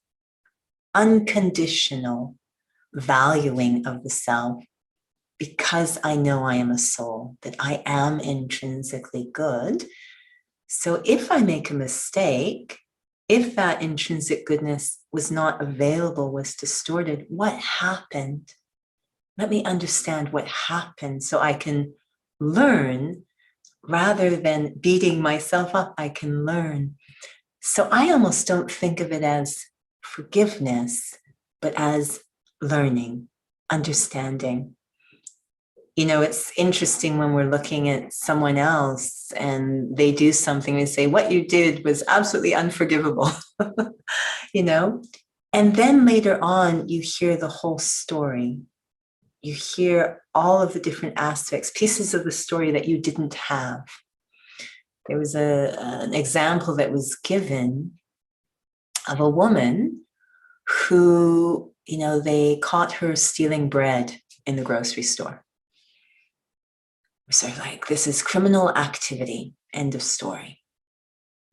Speaker 1: unconditional valuing of the self, because I know I am a soul, that I am intrinsically good. So if I make a mistake, if that intrinsic goodness was not available, was distorted, what happened? Let me understand what happened so I can learn. Rather than beating myself up, I can learn. So I almost don't think of it as forgiveness, but as learning, understanding. It's interesting when we're looking at someone else and they do something and say, what you did was absolutely unforgivable, you know? And then later on, you hear the whole story. You hear all of the different aspects, pieces of the story that you didn't have. There was an example that was given of a woman who, they caught her stealing bread in the grocery store. So like, this is criminal activity, end of story.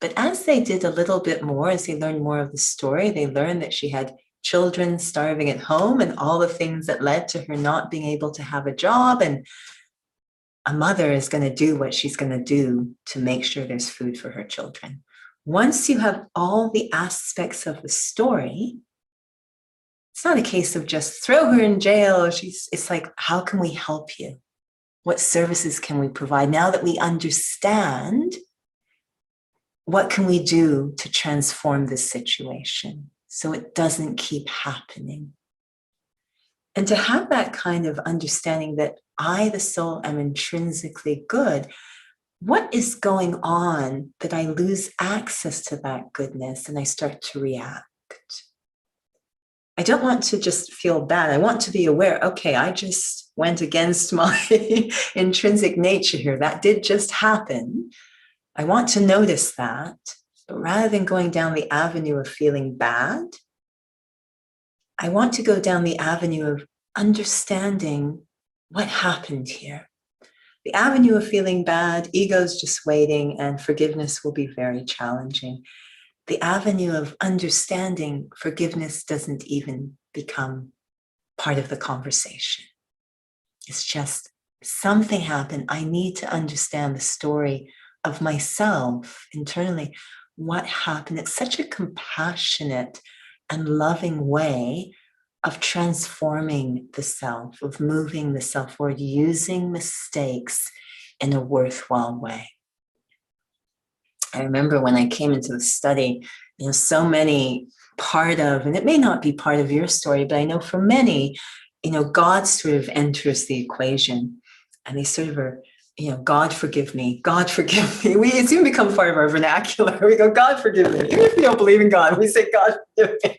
Speaker 1: But as they did a little bit more, as they learned more of the story, they learned that she had children starving at home and all the things that led to her not being able to have a job. And a mother is going to do what she's going to do to make sure there's food for her children. Once you have all the aspects of the story, it's not a case of just throw her in jail. It's like, how can we help you? What services can we provide? Now that we understand, what can we do to transform this situation so it doesn't keep happening? And to have that kind of understanding that I, the soul, am intrinsically good, what is going on that I lose access to that goodness and I start to react? I don't want to just feel bad. I want to be aware, okay, I just went against my intrinsic nature here. That did just happen. I want to notice that, but rather than going down the avenue of feeling bad, I want to go down the avenue of understanding what happened here. The avenue of feeling bad, ego's just waiting, and forgiveness will be very challenging. The avenue of understanding, forgiveness doesn't even become part of the conversation. It's just something happened. I need to understand the story of myself internally. What happened? It's such a compassionate and loving way of transforming the self, of moving the self forward, using mistakes in a worthwhile way. I remember when I came into the study, so many part of, and it may not be part of your story, but I know for many, God sort of enters the equation and they sort of are, God forgive me, God forgive me. It's even become part of our vernacular. We go, God forgive me. Even if we don't believe in God, we say, God forgive me.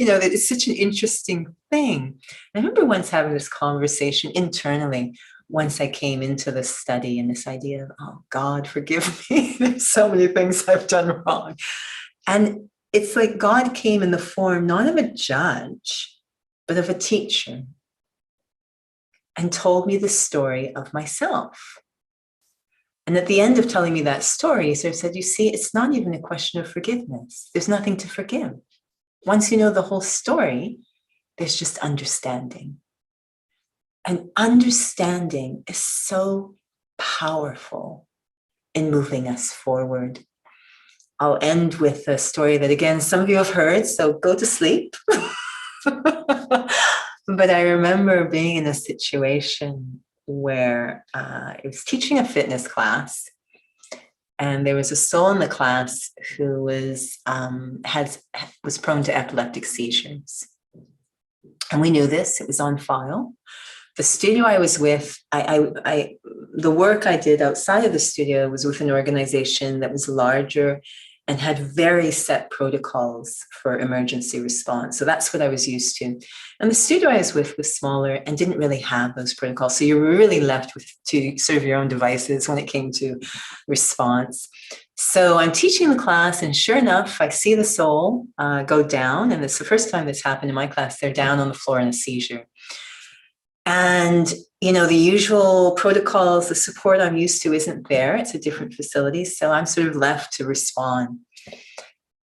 Speaker 1: That it's such an interesting thing. I remember once having this conversation internally once I came into the study and this idea of, oh, God forgive me. There's so many things I've done wrong. And it's like God came in the form not of a judge, but of a teacher and told me the story of myself. And at the end of telling me that story, he sort of said, you see, it's not even a question of forgiveness. There's nothing to forgive. Once you know the whole story, there's just understanding. And understanding is so powerful in moving us forward. I'll end with a story that, again, some of you have heard, so go to sleep. But I remember being in a situation where I was teaching a fitness class, and there was a soul in the class who was prone to epileptic seizures. And we knew this, it was on file. The studio I was with, the work I did outside of the studio was with an organization that was larger and had very set protocols for emergency response. So that's what I was used to. And the studio I was with was smaller and didn't really have those protocols. So you were really left to serve your own devices when it came to response. So I'm teaching the class, and sure enough, I see the soul go down. And it's the first time that's happened in my class. They're down on the floor in a seizure. And, the usual protocols, the support I'm used to isn't there. It's a different facility. So I'm sort of left to respond.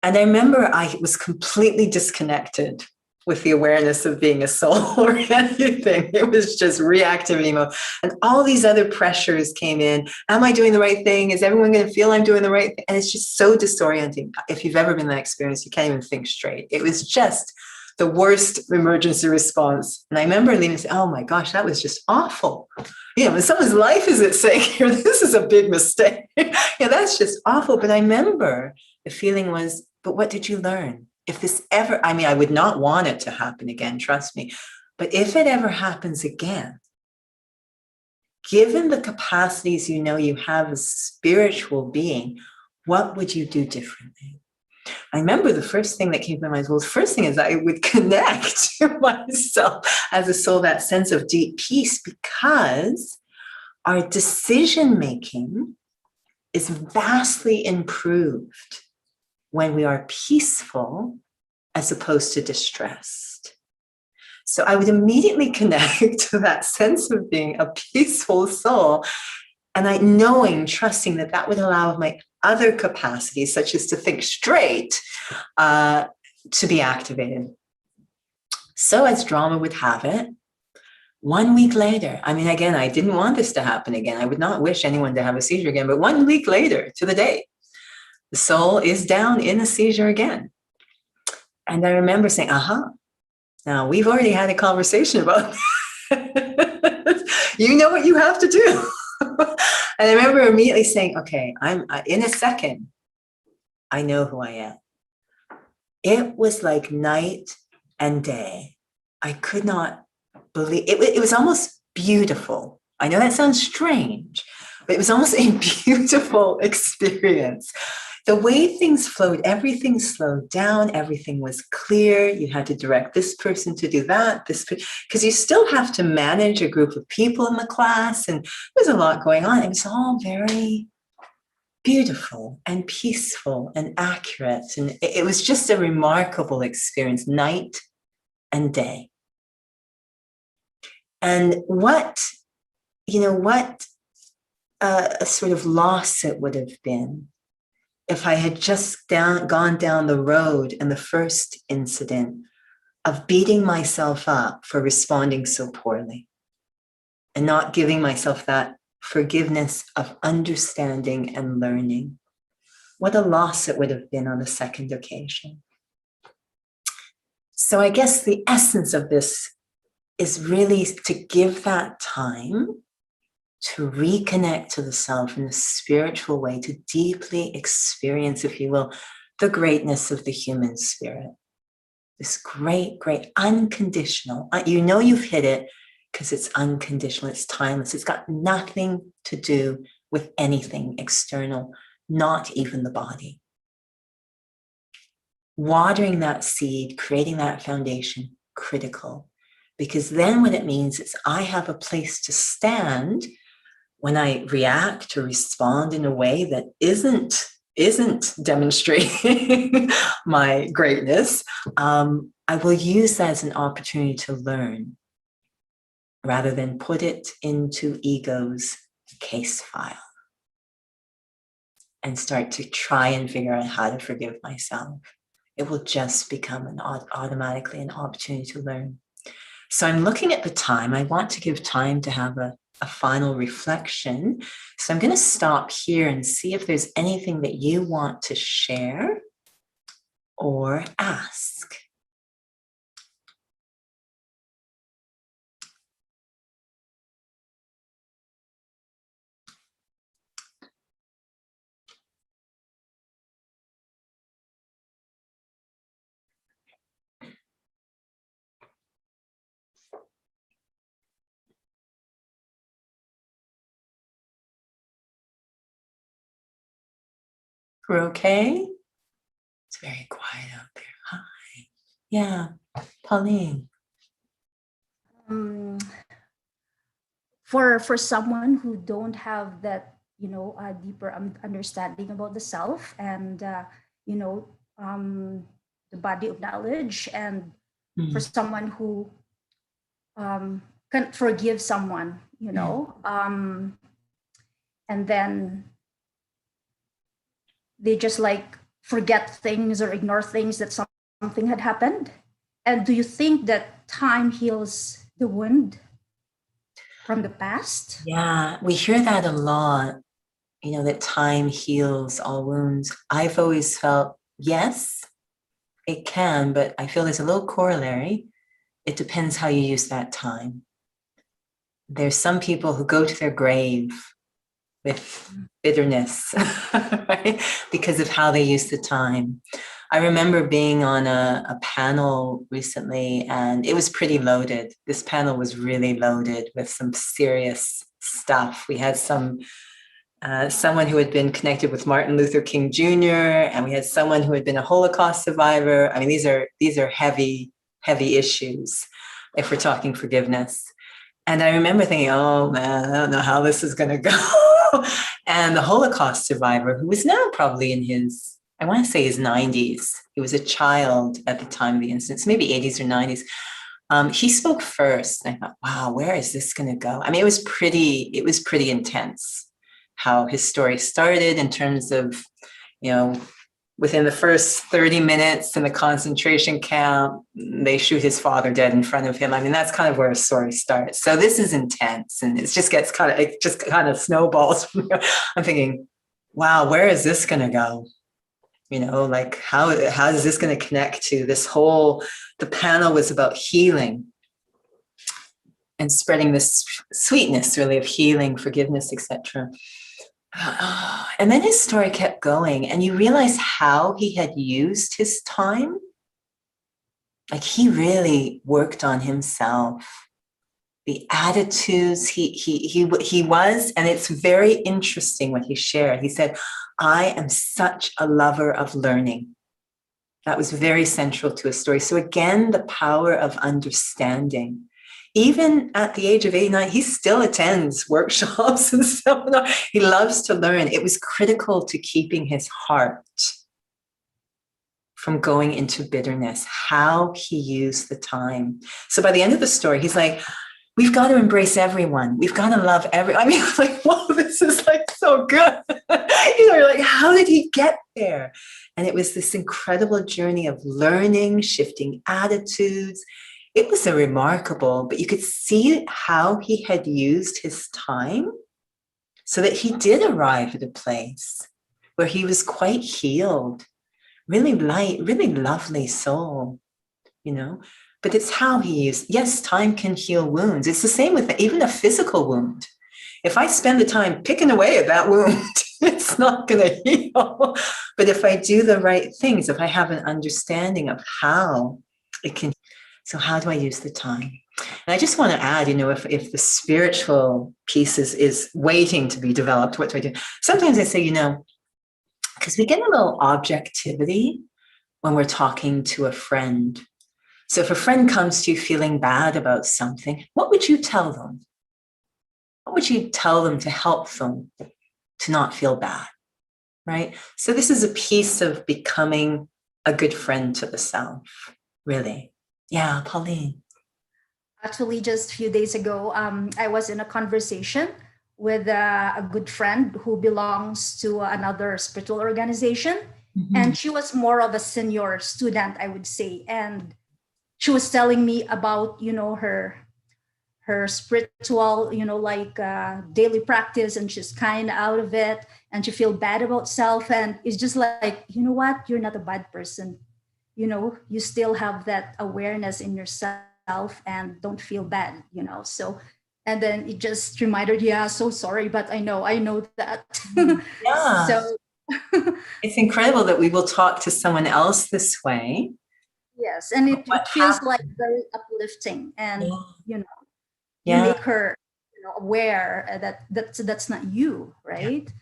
Speaker 1: And I remember I was completely disconnected with the awareness of being a soul or anything. It was just reactivity mode. And all these other pressures came in. Am I doing the right thing? Is everyone going to feel I'm doing the right thing? And it's just so disorienting. If you've ever been in that experience, you can't even think straight. It was just the worst emergency response. And I remember leaving and saying, oh my gosh, that was just awful. When someone's life is at stake here, this is a big mistake. That's just awful. But I remember the feeling was, but what did you learn? If this ever, I would not want it to happen again, trust me. But if it ever happens again, given the capacities you know you have as a spiritual being, what would you do differently? I remember the first thing that came to my mind, well, the first thing is I would connect to myself as a soul, that sense of deep peace, because our decision making is vastly improved when we are peaceful as opposed to distressed. So I would immediately connect to that sense of being a peaceful soul, and trusting that that would allow my other capacities, such as to think straight, to be activated. So as drama would have it, 1 week later, I mean, again, I didn't want this to happen again. I would not wish anyone to have a seizure again, but 1 week later to the day, the soul is down in a seizure again. And I remember saying, now we've already had a conversation about you know what you have to do. And I remember immediately saying, okay, I'm in a second, I know who I am. It was like night and day. I could not believe it. It was almost beautiful. I know that sounds strange, but it was almost a beautiful experience. The way things flowed, everything slowed down, everything was clear. You had to direct this person to do that, because you still have to manage a group of people in the class, and there's a lot going on. It was all very beautiful and peaceful and accurate. And it was just a remarkable experience, night and day. And what a sort of loss it would have been if I had just gone down the road in the first incident of beating myself up for responding so poorly and not giving myself that forgiveness of understanding and learning. What a loss it would have been on the second occasion. So I guess the essence of this is really to give that time to reconnect to the self in a spiritual way, to deeply experience, if you will, the greatness of the human spirit. This great, great unconditional. You've hit it because it's unconditional, it's timeless. It's got nothing to do with anything external, not even the body. Watering that seed, creating that foundation, critical. Because then what it means is I have a place to stand when I react or respond in a way that isn't demonstrating my greatness. I will use that as an opportunity to learn rather than put it into ego's case file and start to try and figure out how to forgive myself. It will just become automatically an opportunity to learn. So I'm looking at the time. I want to give time to have a final reflection. So I'm going to stop here and see if there's anything that you want to share or ask. We're okay? It's very quiet out there. Hi. Yeah, Pauline.
Speaker 2: For someone who don't have that, a deeper understanding about the self and, the body of knowledge, and for someone who can forgive someone, and then they just like forget things or ignore things that something had happened. And do you think that time heals the wound from the past?
Speaker 1: Yeah, we hear that a lot, that time heals all wounds. I've always felt, yes, it can, but I feel there's a little corollary. It depends how you use that time. There's some people who go to their grave with bitterness, right? Because of how they use the time. I remember being on a panel recently, and it was pretty loaded. This panel was really loaded with some serious stuff. We had someone who had been connected with Martin Luther King Jr., and we had someone who had been a Holocaust survivor. I mean, these are heavy, heavy issues if we're talking forgiveness. And I remember thinking, oh man, I don't know how this is going to go. And the Holocaust survivor, who was now probably in his, I want to say his 90s, he was a child at the time of the incident, maybe 80s or 90s. He spoke first. And I thought, wow, where is this going to go? I mean, it was pretty intense how his story started in terms of, within the first 30 minutes in the concentration camp, they shoot his father dead in front of him. I mean, that's kind of where a story starts. So this is intense, and it just kind of snowballs. I'm thinking, wow, where is this going to go? Like how is this going to connect to this whole, the panel was about healing and spreading this sweetness really of healing, forgiveness, etc. And then his story kept going, and you realize how he had used his time. Like he really worked on himself, the attitudes he was, and it's very interesting what he shared. He said, I am such a lover of learning. That was very central to his story. So again, the power of understanding. Even at the age of 89, he still attends workshops and seminars. He loves to learn. It was critical to keeping his heart from going into bitterness, how he used the time. So by the end of the story, he's like, we've got to embrace everyone. We've got to love everyone. I mean, I was like, whoa, this is like so good. You're like, how did he get there? And it was this incredible journey of learning, shifting attitudes. It was a remarkable, but you could see how he had used his time so that he did arrive at a place where he was quite healed, really light, really lovely soul, but it's how he used. Yes, time can heal wounds. It's the same with even a physical wound. If I spend the time picking away at that wound, it's not going to heal. But if I do the right things, if I have an understanding of how it can, so how do I use the time? And I just want to add, if the spiritual piece is waiting to be developed, what do I do? Sometimes I say, because we get a little objectivity when we're talking to a friend. So if a friend comes to you feeling bad about something, what would you tell them? What would you tell them to help them to not feel bad, right? So this is a piece of becoming a good friend to the self, really. Yeah, Pauline.
Speaker 2: Actually, just a few days ago, I was in a conversation with a good friend who belongs to another spiritual organization. Mm-hmm. And she was more of a senior student, I would say. And she was telling me about, her spiritual, daily practice, and she's kind of out of it, and she feel bad about self. And it's just like, you know what? You're not a bad person. You still have that awareness in yourself, and don't feel bad, So, and then it just reminded, yeah, so sorry, but I know that.
Speaker 1: Yeah.
Speaker 2: So
Speaker 1: it's incredible that we will talk to someone else this way.
Speaker 2: Yes, and it feels like very uplifting, and you make her aware that that's not you, right?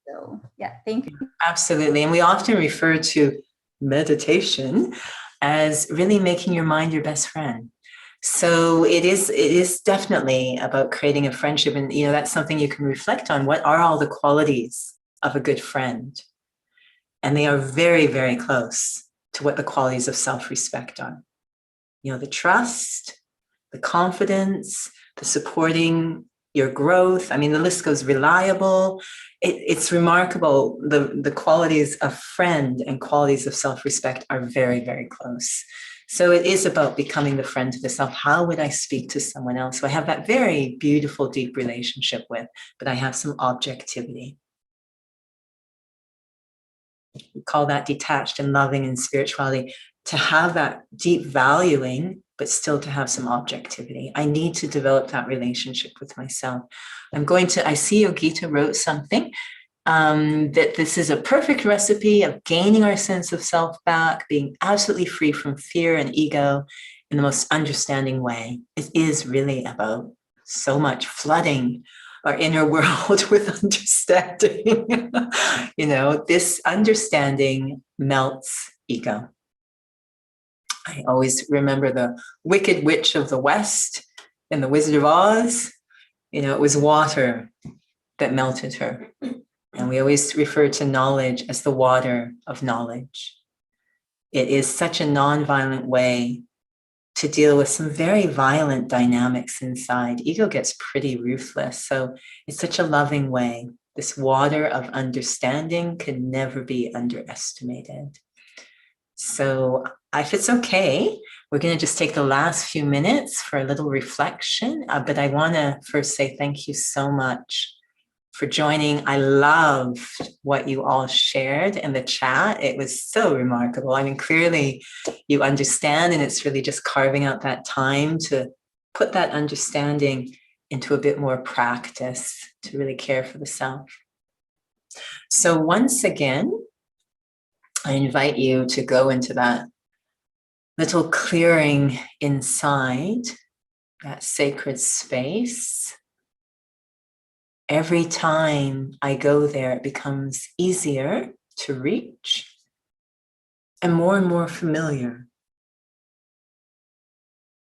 Speaker 2: So yeah, thank you.
Speaker 1: Absolutely, and we often refer to meditation as really making your mind your best friend. So it is definitely about creating a friendship, and that's something you can reflect on. What are all the qualities of a good friend? And they are very, very close to what the qualities of self-respect are. The trust, the confidence, the supporting your growth. I mean, the list goes. Reliable. It's remarkable. The qualities of friend and qualities of self-respect are very, very close. So it is about becoming the friend to the self. How would I speak to someone else who I have that very beautiful, deep relationship with, but I have some objectivity? We call that detached and loving in spirituality, to have that deep valuing, but still to have some objectivity. I need to develop that relationship with myself. I see Yogita wrote something, that this is a perfect recipe of gaining our sense of self back, being absolutely free from fear and ego in the most understanding way. It is really about so much flooding our inner world with understanding. This understanding melts ego. I always remember the Wicked Witch of the West in The Wizard of Oz. It was water that melted her. And we always refer to knowledge as the water of knowledge. It is such a nonviolent way to deal with some very violent dynamics inside. Ego gets pretty ruthless. So it's such a loving way. This water of understanding can never be underestimated. So if it's okay, we're going to just take the last few minutes for a little reflection. But I want to first say thank you so much for joining. I loved what you all shared in the chat. It was so remarkable. I mean, clearly you understand, and it's really just carving out that time to put that understanding into a bit more practice to really care for the self. So once again, I invite you to go into that little clearing inside, that sacred space. Every time I go there, it becomes easier to reach and more familiar.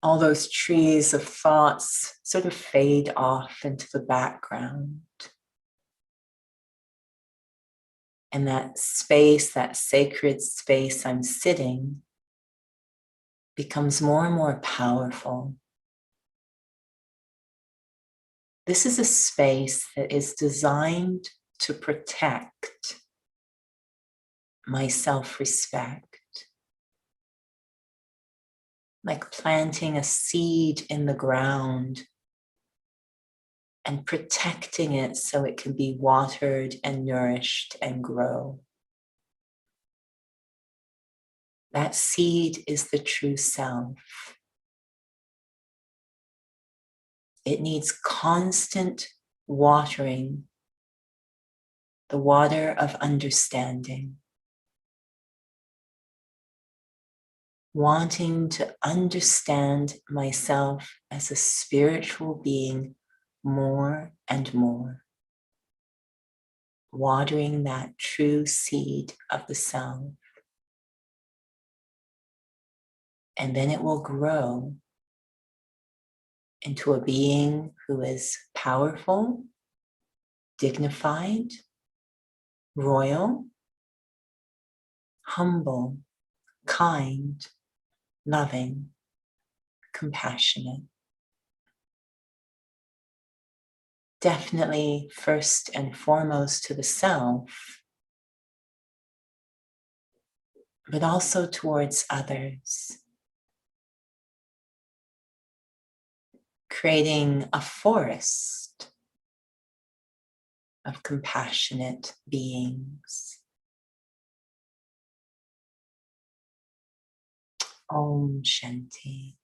Speaker 1: All those trees of thoughts sort of fade off into the background. And that space, that sacred space I'm sitting, becomes more and more powerful. This is a space that is designed to protect my self-respect, like planting a seed in the ground and protecting it so it can be watered and nourished and grow. That seed is the true self. It needs constant watering, the water of understanding. Wanting to understand myself as a spiritual being more and more. Watering that true seed of the self. And then it will grow into a being who is powerful, dignified, royal, humble, kind, loving, compassionate. Definitely first and foremost to the self, but also towards others. Creating a forest of compassionate beings. Om Shanti.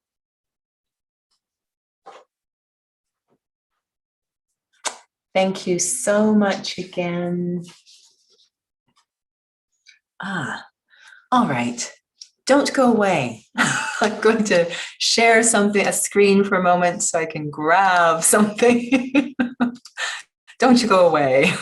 Speaker 1: Thank you so much again. All right. Don't go away. I'm going to share something, a screen for a moment so I can grab something. Don't you go away.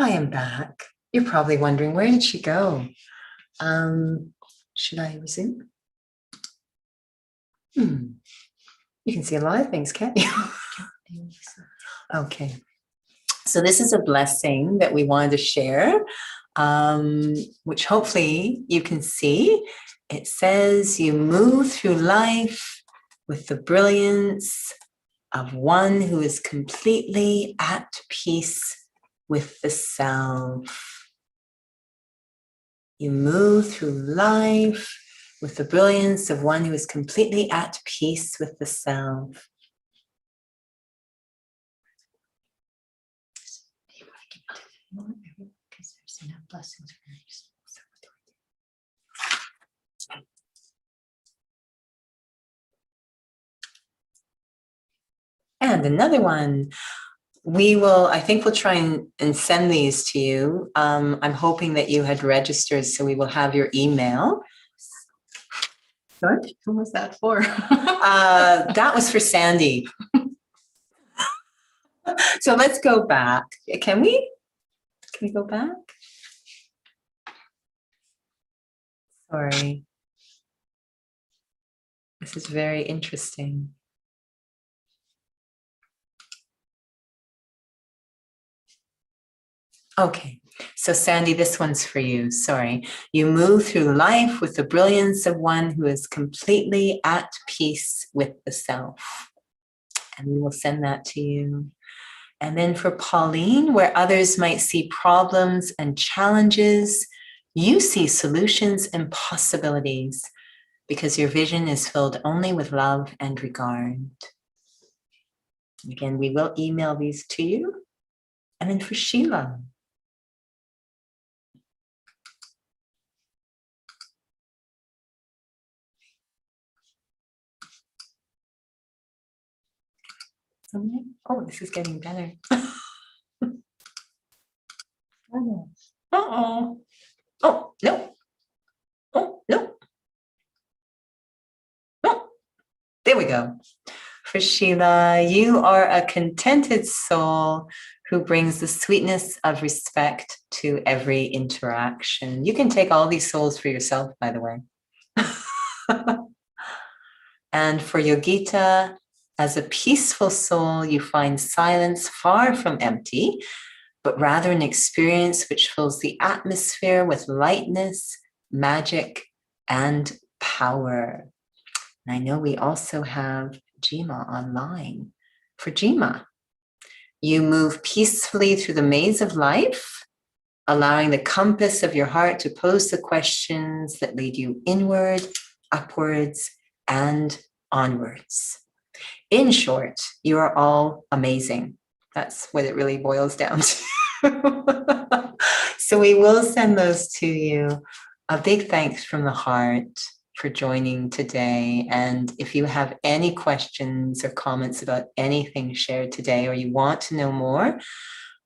Speaker 1: I am back. You're probably wondering, where did she go? Should I resume? You can see a lot of things, can't you? Okay. So this is a blessing that we wanted to share, which hopefully you can see. It says, you move through life with the brilliance of one who is completely at peace with the self. You move through life with the brilliance of one who is completely at peace with the self. Because there's enough blessings for you. And another one. I think we'll try and send these to you. I'm hoping that you had registered, so we will have your email. What?
Speaker 2: Who was that for?
Speaker 1: That was for Sandy. So let's go back. Can we go back? Sorry. This is very interesting. Okay, so Sandy, this one's for you. Sorry. You move through life with the brilliance of one who is completely at peace with the self. And we will send that to you. And then for Pauline, where others might see problems and challenges, you see solutions and possibilities because your vision is filled only with love and regard. Again, we will email these to you. And then for Sheila. Oh, this is getting better. Uh-oh. Oh, no. Oh, no. Oh, there we go. For Sheila, you are a contented soul who brings the sweetness of respect to every interaction. You can take all these souls for yourself, by the way. And for Yogita, as a peaceful soul, you find silence far from empty, but rather an experience which fills the atmosphere with lightness, magic, and power. And I know we also have Jima online. For Jima, you move peacefully through the maze of life, allowing the compass of your heart to pose the questions that lead you inward, upwards, and onwards. In short, you are all amazing. That's what it really boils down to. So we will send those to you. A big thanks from the heart for joining today. And if you have any questions or comments about anything shared today, or you want to know more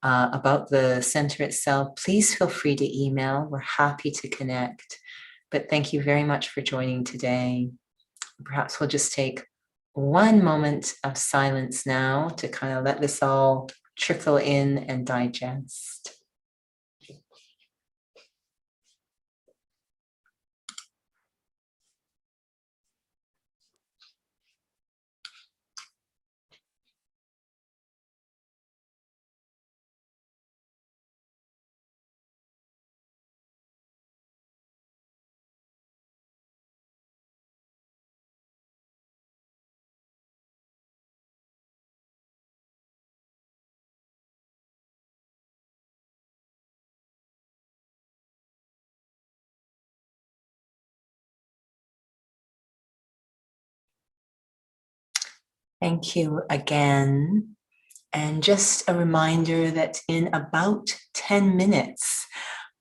Speaker 1: about the center itself, please feel free to email. We're happy to connect. But thank you very much for joining today. Perhaps we'll just take one moment of silence now to kind of let this all trickle in and digest. Thank you again. And just a reminder that in about 10 minutes,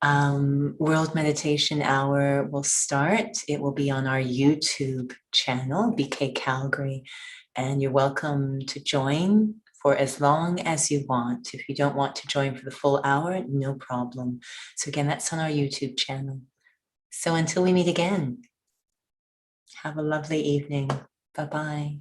Speaker 1: World Meditation Hour will start. It will be on our YouTube channel, BK Calgary, and you're welcome to join for as long as you want. If you don't want to join for the full hour, no problem. So again, that's on our YouTube channel. So until we meet again, have a lovely evening. Bye-bye.